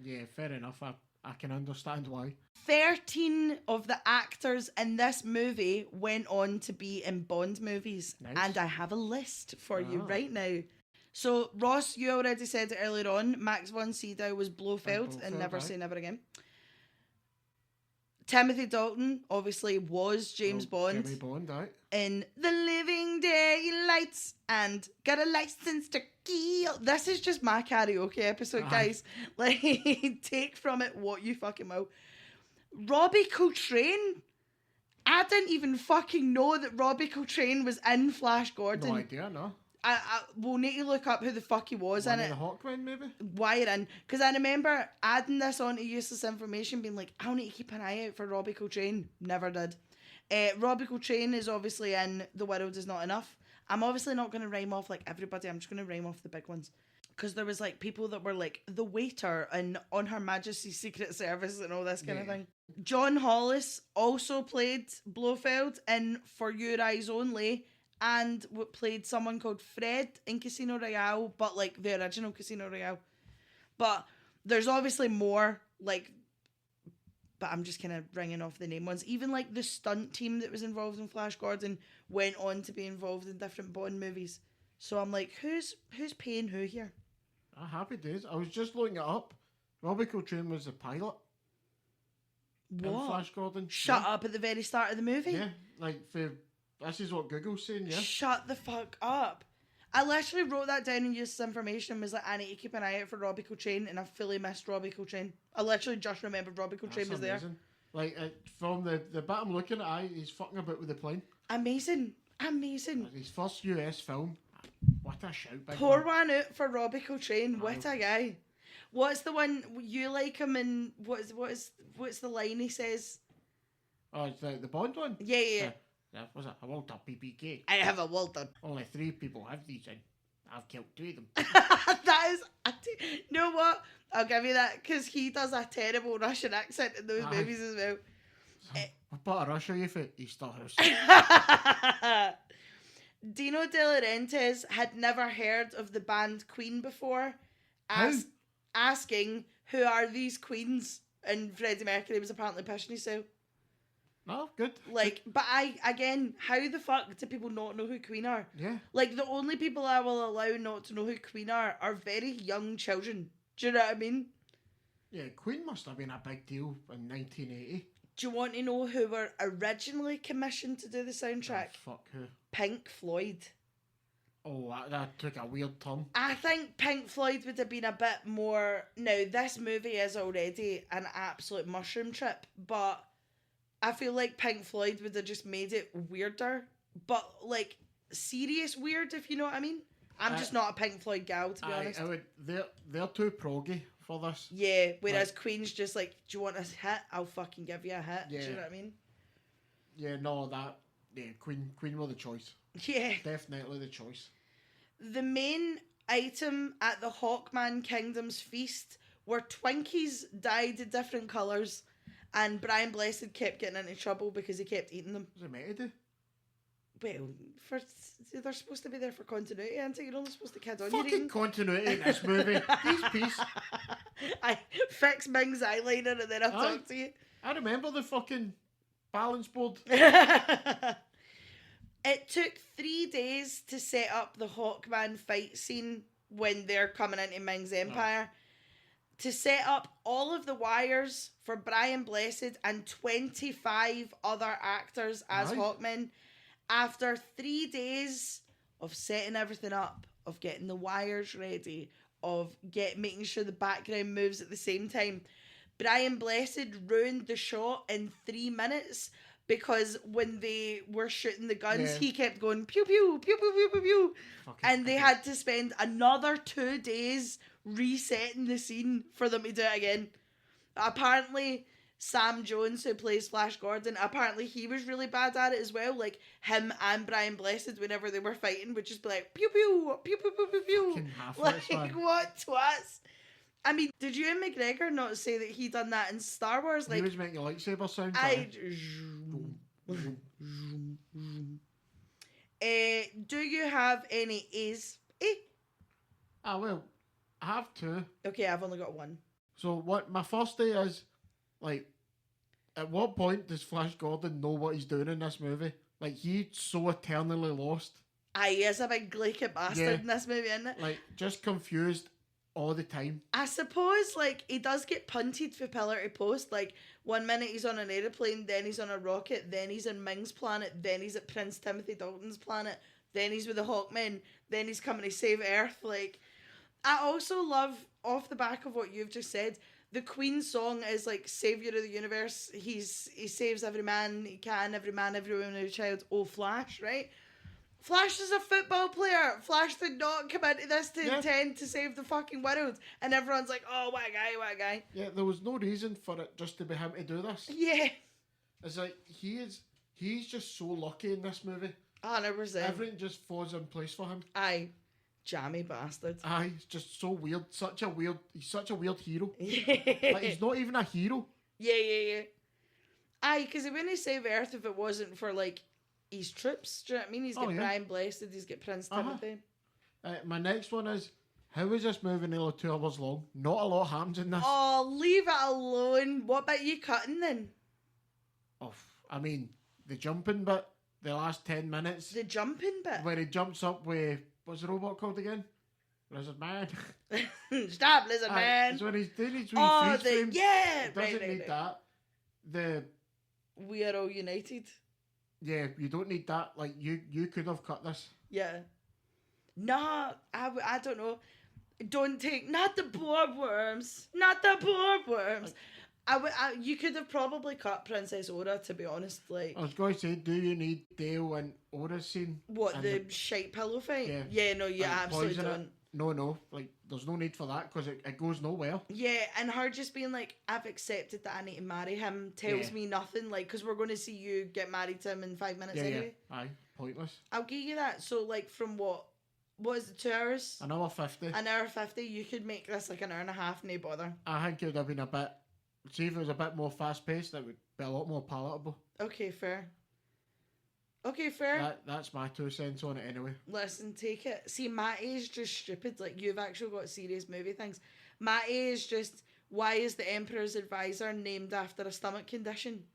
Yeah, fair enough. I can understand why. 13 of the actors in this movie went on to be in Bond movies. Nice. And I have a list for you Ah. right now. So, Ross, you already said it earlier on. Max von Sydow was Blofeld in Blofeld, Never aye. Say Never Again. Timothy Dalton obviously was James Bond Jimmy Bond, aye. in The Living Daylights and Got a License to Kill. This is just my karaoke episode, Aye. guys. Like, take from it what you fucking will. Robbie Coltrane. I didn't even fucking know that Robbie Coltrane was in Flash Gordon. No idea, no. We'll need to look up who the fuck he was One in of it. the Hawkmen, maybe? Wiring. Because I remember adding this onto useless information, being like, I'll need to keep an eye out for Robbie Coltrane. Never did. Robbie Coltrane is obviously in The World Is Not Enough. I'm obviously not going to rhyme off like everybody. I'm just going to rhyme off the big ones. Because there was like people that were like the waiter and On Her Majesty's Secret Service and all this kind of thing. John Hollis also played Blofeld in For Your Eyes Only, and played someone called Fred in Casino Royale, but like the original Casino Royale. But there's obviously more, like, but I'm just kind of ringing off the name ones. Even like the stunt team that was involved in Flash Gordon went on to be involved in different Bond movies. So I'm like, who's paying who here? Happy days. I was just looking it up. Robbie Coltrane was the pilot in What? Flash Gordon. Shut yeah. up at the very start of the movie? Yeah, like, this is what Google's saying, yeah. Shut the fuck up. I literally wrote that down and used this information and was like, I need to keep an eye out for Robbie Coltrane, and I fully missed Robbie Coltrane. I literally just remembered Robbie Coltrane was there. Like, from the bit I'm looking at, he's fucking about with the plane. Amazing. His first US film. What a shout, big Pour man. one out for Robbie Coltrane. What a guy. What's the one you like him in? What's the line he says? Oh, it's the Bond one? Yeah. Was it a Walter PPK? I have a Walter. Only 3 people have these in. I've killed 2 of them. That is, you know what? I'll give you that, because he does a terrible Russian accent in those movies as well. What part of Russia are you from? Easter House. Dino De Laurentiis had never heard of the band Queen before, asking, who are these queens? And Freddie Mercury was apparently pushing himself. No, good. Like, but how the fuck do people not know who Queen are? Yeah. Like, the only people I will allow not to know who Queen are very young children. Do you know what I mean? Yeah, Queen must have been a big deal in 1980. Do you want to know who were originally commissioned to do the soundtrack? Oh, fuck who? Pink Floyd. Oh, that took a weird turn. I think Pink Floyd would have been a bit more... Now, this movie is already an absolute mushroom trip, but I feel like Pink Floyd would have just made it weirder, but like serious weird, if you know what I mean. I'm just not a Pink Floyd gal, to be honest. They're too proggy for this. Yeah, whereas Queen's just like, do you want a hit? I'll fucking give you a hit. Yeah. Do you know what I mean? Yeah, no, Queen were the choice. Yeah. Definitely the choice. The main item at the Hawkman Kingdom's feast were Twinkies dyed in different colours, and Brian Blessed kept getting into trouble because he kept eating them. What's it meant to do? Well, they're supposed to be there for continuity, aren't they? You're only supposed to kid on Fucking continuity in this movie. These piece. I fix Ming's eyeliner and then I'll talk to you. I remember the fucking balance board. It took 3 days to set up the Hawkman fight scene when they're coming into Ming's empire. To set up all of the wires for Brian Blessed and 25 other actors as Hawkmen. After 3 days of setting everything up, of getting the wires ready, of making sure the background moves at the same time, Brian Blessed ruined the shot in 3 minutes because when they were shooting the guns, he kept going pew pew pew pew pew pew pew, and they had to spend another 2 days resetting the scene for them to do it again. Apparently, Sam Jones, who plays Flash Gordon, apparently he was really bad at it as well. Like, him and Brian Blessed, whenever they were fighting, would just be like, pew pew, pew pew pew pew pew. Like, what twats? I mean, did Ewan McGregor not say that he done that in Star Wars? Like, he was making a lightsaber sound. Do you have any A's? Well, I have 2. Okay, I've only got 1. So what my first day is like, at what point does Flash Gordon know what he's doing in this movie? Like, he's so eternally lost. Aye, he is a big glaky bastard in this movie, isn't it? Like, just confused all the time. I suppose, like, he does get punted for pillar to post. Like, 1 minute he's on an aeroplane, then he's on a rocket, then he's in Ming's planet, then he's at Prince Timothy Dalton's planet, then he's with the Hawkmen, then he's coming to save Earth. Like, I also love, off the back of what you've just said, the Queen song is like savior of the universe. He saves every man he can, every man, every woman, every child. Oh, Flash, right? Flash is a football player. Flash did not come into this to intend to save the fucking world. And everyone's like, oh, what a guy, what a guy. Yeah, there was no reason for it just to be him to do this. Yeah. It's like, he's just so lucky in this movie. 100%. Everything just falls in place for him. Aye. Jammy bastard. Aye, he's just so weird. He's such a weird hero. Like, he's not even a hero. Yeah. Aye, because he wouldn't save Earth if it wasn't for, like, his troops. Do you know what I mean? He's got Brian Blessed, he's got Prince Timothy. My next one is, how is this movie nearly 2 hours long? Not a lot happens in this. Oh, leave it alone. What bit are you cutting then? Oh, I mean, the jumping bit, the last 10 minutes. The jumping bit? Where he jumps up with, what's the robot called again? Lizard Man. Stop, Lizard Man. It's when he's doing his wee freeze frames. Yeah. It doesn't need that. We are all united. Yeah, you don't need that. Like, you could have cut this. Yeah. Nah, I don't know. Don't take, not the board worms. Not the board worms. You could have probably cut Princess Aura, to be honest. Like, I was going to say, do you need Dale and Aura's scene? What, the shite pillow fight? Yeah, no, you absolutely don't. No, like, there's no need for that because it goes nowhere. Yeah, and her just being like, I've accepted that I need to marry him tells me nothing, like, because we're going to see you get married to him in 5 minutes anyway. Yeah, aye, pointless. I'll give you that. So, like, from what is it, 2 hours? An hour 50. An hour 50, you could make this like an hour and a half, no bother. I think it would have been a bit, see if it was a bit more fast paced, it would be a lot more palatable. Okay, fair. That's my 2 cents on it anyway. Listen, take it. See, Matty is just stupid. Like, you've actually got serious movie things. Matty is just, why is the Emperor's advisor named after a stomach condition?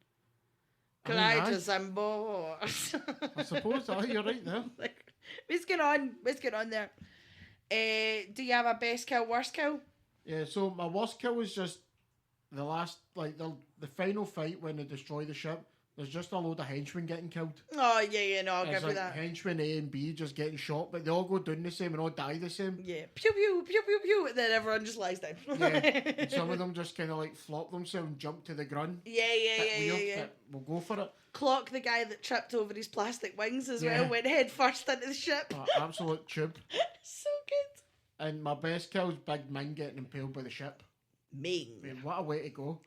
Can I just symbol? I suppose, you're right there. Like, let's get on there. Do you have a best kill, worst kill? Yeah, so my worst kill was just the last, like, the final fight when they destroy the ship. There's just a load of henchmen getting killed. Oh, yeah, no, I'll give you that. Henchmen A and B just getting shot, but they all go down the same and all die the same. Yeah, pew, pew, pew, pew, pew, and then everyone just lies down. Yeah, and some of them just kind of like flop themselves and jump to the ground. Yeah. We'll go for it. Clock the guy that tripped over his plastic wings as well, went head first into the ship. Absolute tube. So good. And my best kill is Big Ming getting impaled by the ship. Ming. I mean, what a way to go.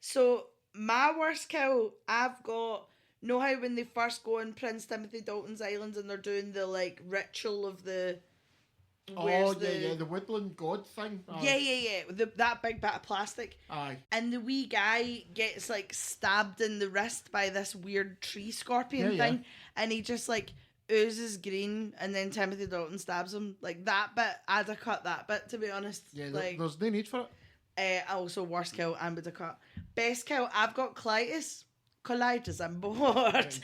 So, my worst kill, I've got, know how when they first go on Prince Timothy Dalton's island and they're doing the, like, ritual of the... the woodland god thing. Yeah. That big bit of plastic. Aye. And the wee guy gets, like, stabbed in the wrist by this weird tree scorpion thing. And he just, like, oozes green and then Timothy Dalton stabs him. Like, that bit, I'd have cut that bit, to be honest. Yeah, like, there's no need for it. Also, worst kill, and with a cut. Best kill, I've got colitis. Colitis, I'm bored.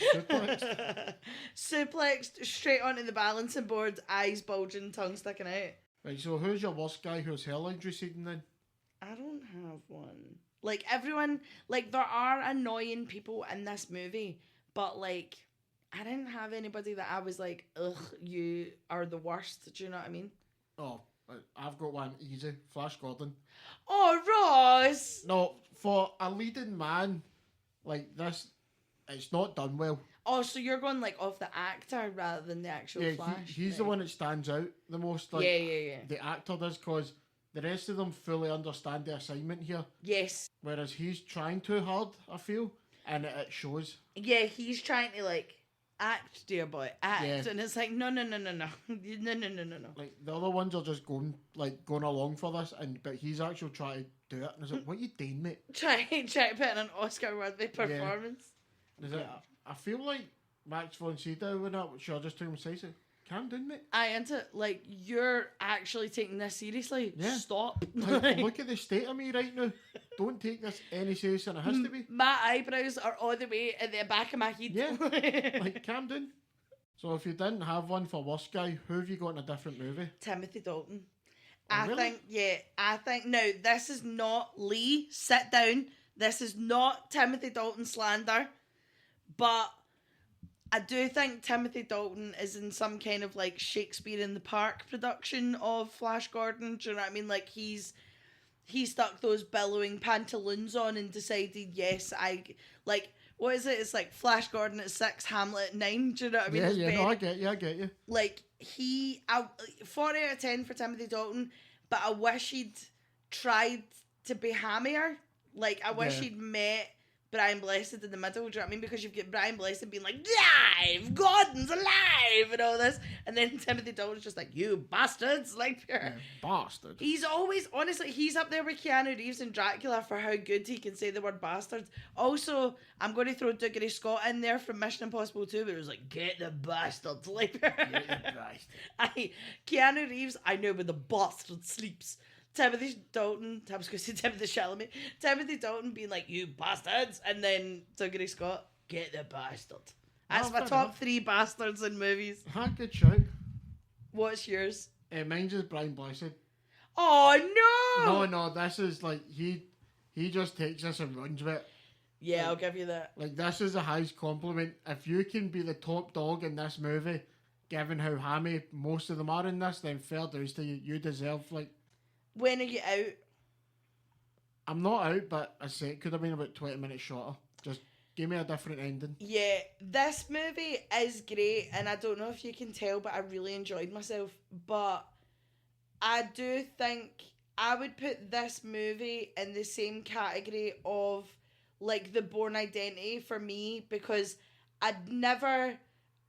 Suplexed straight onto the balancing board, eyes bulging, tongue sticking out. Right, so who's your worst guy who's hell injury seeding then? I don't have one. Like, everyone, like, there are annoying people in this movie, but, like, I didn't have anybody that I was like, ugh, you are the worst. Do you know what I mean? Oh, I've got one easy. Flash Gordon. Oh, Ross! No, for a leading man like this, it's not done well. Oh, so you're going like off the actor rather than the actual Flash? He's the one that stands out the most. Like, yeah. The actor does, because the rest of them fully understand the assignment here. Yes. Whereas he's trying too hard, I feel, and it shows. Yeah, he's trying to like act, dear boy, act, and it's like no. Like the other ones are just going along for this, but he's actually trying to do it, and it's like, what are you doing, mate? Try to put in an Oscar-worthy performance. I feel like Max von Sydow when that, sure, just took him say so. calm down, mate. like, you're actually taking this seriously. Yeah. Stop. Like, look at the state of me right now. Don't take this any serious than it has to be. My eyebrows are all the way at the back of my head. Yeah. Like, calm down. So if you didn't have one for worst guy, who have you got in a different movie? Timothy Dalton. Oh, I really? think, no, this is not Lee, sit down. This is not Timothy Dalton slander. But I do think Timothy Dalton is in some kind of like Shakespeare in the Park production of Flash Gordon. Do you know what I mean? Like he stuck those billowing pantaloons on and decided, yes, what is it? It's like Flash Gordon at 6, Hamlet at 9. Do you know what I mean? No, I get you. Like 4 out of 10 for Timothy Dalton, but I wish he'd tried to be hammier. Like I wish he'd met Brian Blessed in the middle. Do you know what I mean? Because you've got Brian Blessed being like, live, Gordon's alive, and all this, and then Timothy Dalton's just like, you bastards, like, bastard. He's always, honestly, he's up there with Keanu Reeves and Dracula for how good he can say the word bastards. Also, I'm going to throw Dougray Scott in there from Mission Impossible 2, but it was like, get the bastards, like, Keanu Reeves, I know where the bastard sleeps. Timothy Dalton, I was going to say Timothy Chalamet, Timothy Dalton being like, you bastards, and then Dougray Scott, get the bastard. That's my top 3 bastards in movies. Good shout. What's yours? Mine's is Brian Blessed. Oh, no! No, this is like, he just takes this and runs with it. Yeah, like, I'll give you that. Like, this is the highest compliment. If you can be the top dog in this movie, given how hammy most of them are in this, then fair dues to you. You deserve, like... When are you out? I'm not out, but I say it could have been about 20 minutes shorter. Just give me a different ending. Yeah, this movie is great, and I don't know if you can tell, but I really enjoyed myself. But I do think I would put this movie in the same category of, like, The Bourne Identity for me, because I'm never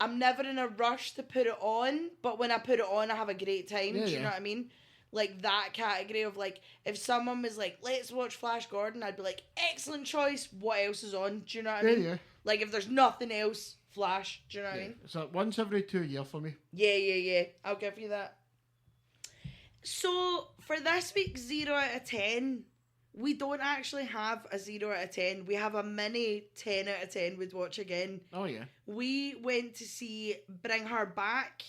in a rush to put it on, but when I put it on, I have a great time. Do you know what I mean? Like, that category of, like, if someone was like, let's watch Flash Gordon, I'd be like, excellent choice, what else is on? Do you know what I mean? Yeah. Like, if there's nothing else, Flash, do you know what I mean? It's like once every 2 years for me. Yeah, I'll give you that. So, for this week's 0 out of 10, we don't actually have a 0 out of 10. We have a mini 10 out of 10 we'd watch again. Oh, yeah. We went to see Bring Her Back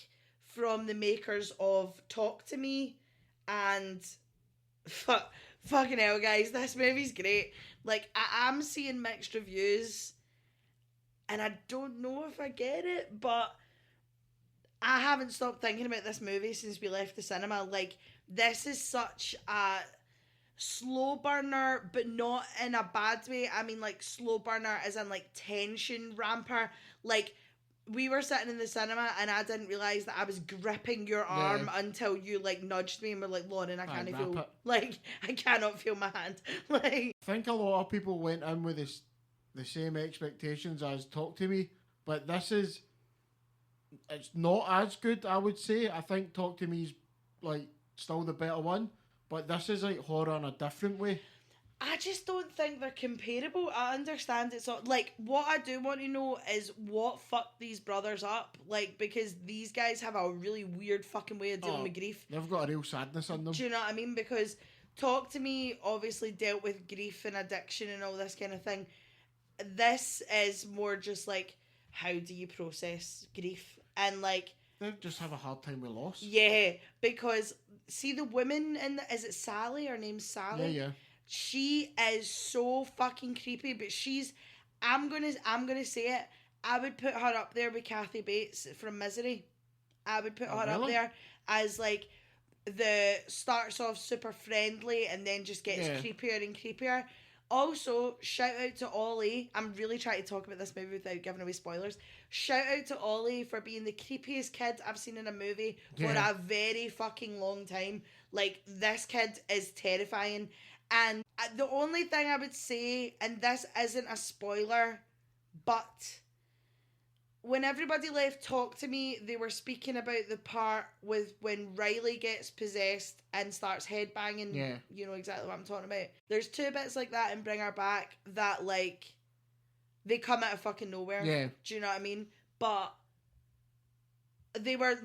from the makers of Talk to Me. And fucking hell, guys, this movie's great. Like, I am seeing mixed reviews, and I don't know if I get it, but I haven't stopped thinking about this movie since we left the cinema. Like, this is such a slow burner, but not in a bad way. I mean, like, slow burner as in, like, tension ramper. Like, we were sitting in the cinema and I didn't realise that I was gripping your arm until you, like, nudged me and were like, Lauren, I can't feel, like, I cannot feel my hand. Like, I think a lot of people went in with the same expectations as Talk to Me, but it's not as good, I would say. I think Talk to Me's, like, still the better one, but this is, like, horror in a different way. I just don't think they're comparable. I understand it's not, like, what I do want to know is what fucked these brothers up, like, because these guys have a really weird fucking way of dealing with grief. They've got a real sadness in them. Do you know what I mean? Because Talk to Me obviously dealt with grief and addiction and all this kind of thing. This is more just like, how do you process grief? And, like, they just have a hard time with loss. Yeah, because see the woman in is it Sally? Her name's Sally. Yeah. She is so fucking creepy, but I'm gonna say it, I would put her up there with Kathy Bates from Misery. I would put her up there as, like, the starts off super friendly and then just gets creepier and creepier. Also, shout out to Ollie. I'm really trying to talk about this movie without giving away spoilers. Shout out to Ollie for being the creepiest kid I've seen in a movie for a very fucking long time. Like, this kid is terrifying. And the only thing I would say, and this isn't a spoiler, but when everybody left Talk to Me, they were speaking about the part with when Riley gets possessed and starts headbanging. Yeah. You know exactly what I'm talking about. There's 2 bits like that in Bring Her Back that, like, they come out of fucking nowhere. Yeah. Do you know what I mean? But they were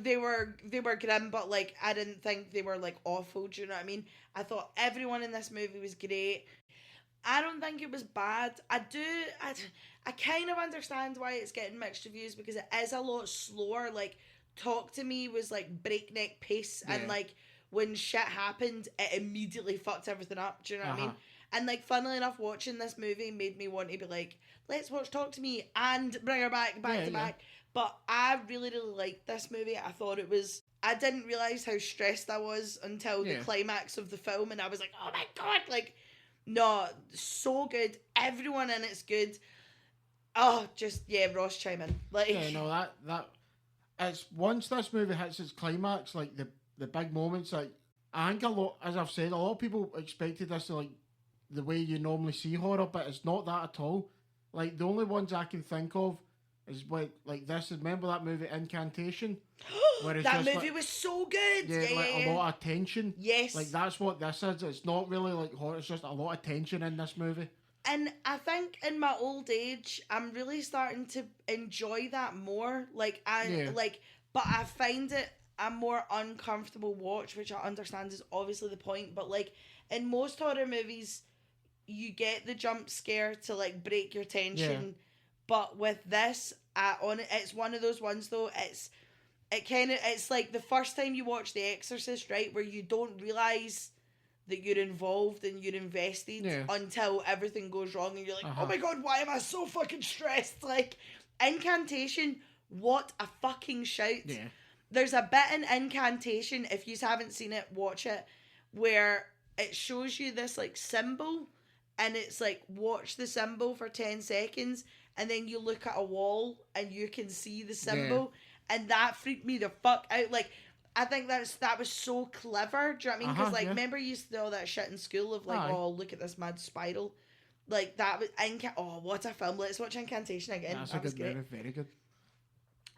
grim, but like I didn't think they were like awful. Do you know what I mean? I thought everyone in this movie was great. I don't think it was bad. I kind of understand why it's getting mixed reviews because it is a lot slower. Like, Talk to Me was like breakneck pace, and like when shit happened, it immediately fucked everything up. Do you know what I mean? And like, funnily enough, watching this movie made me want to be like, let's watch Talk to Me and bring her back to back. But I really, really liked this movie. I thought it was. I didn't realize how stressed I was until the climax of the film, and I was like, oh my god, like. No, so good. Everyone in it's good. Oh, just Ross chime in. Like, that it's once this movie hits its climax, like the big moments. Like, I think as I've said, a lot of people expected this to like the way you normally see horror, but it's not that at all. Like, the only ones I can think of is like this. Remember that movie Incantation? That movie was so good. A lot of tension. Yes. Like, that's what this is. It's not really like horror. It's just a lot of tension in this movie. And I think in my old age, I'm really starting to enjoy that more. But I find it a more uncomfortable watch, which I understand is obviously the point. But like in most horror movies, you get the jump scare to like break your tension. Yeah. But with this, it's one of those ones though. It's like the first time you watch The Exorcist, right, where you don't realise that you're involved and you're invested until everything goes wrong and you're like, oh my god, why am I so fucking stressed? Like, Incantation, what a fucking shout. Yeah. There's a bit in Incantation, if you haven't seen it, watch it, where it shows you this like symbol and it's like, watch the symbol for 10 seconds and then you look at a wall and you can see the symbol. And that freaked me the fuck out. Like, I think that was so clever. Do you know what I mean? Because, remember you used to do all that shit in school of, like, oh, look at this mad spiral. Like, that was... oh, what a film. Let's watch Incantation again. That's a good movie. Very good.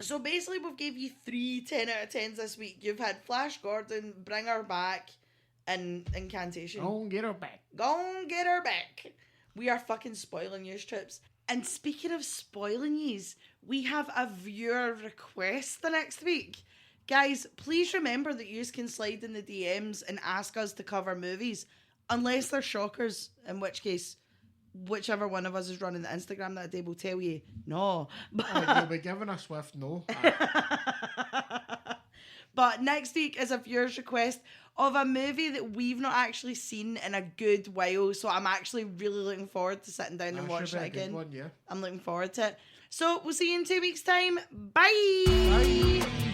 So, basically, we've gave you 3 10 out of 10s this week. You've had Flash Gordon, Bring Her Back, and Incantation. Go and get her back. Go and get her back. We are fucking spoiling yous, trips. And speaking of spoiling yous, we have a viewer request the next week. Guys, please remember that you can slide in the DMs and ask us to cover movies, unless they're shockers, in which case, whichever one of us is running the Instagram that day will tell you, no. You'll be giving a swift no. But next week is a viewer's request of a movie that we've not actually seen in a good while, so I'm actually really looking forward to sitting down and watching it again. One, yeah. I'm looking forward to it. So we'll see you in 2 weeks' time. Bye! Bye!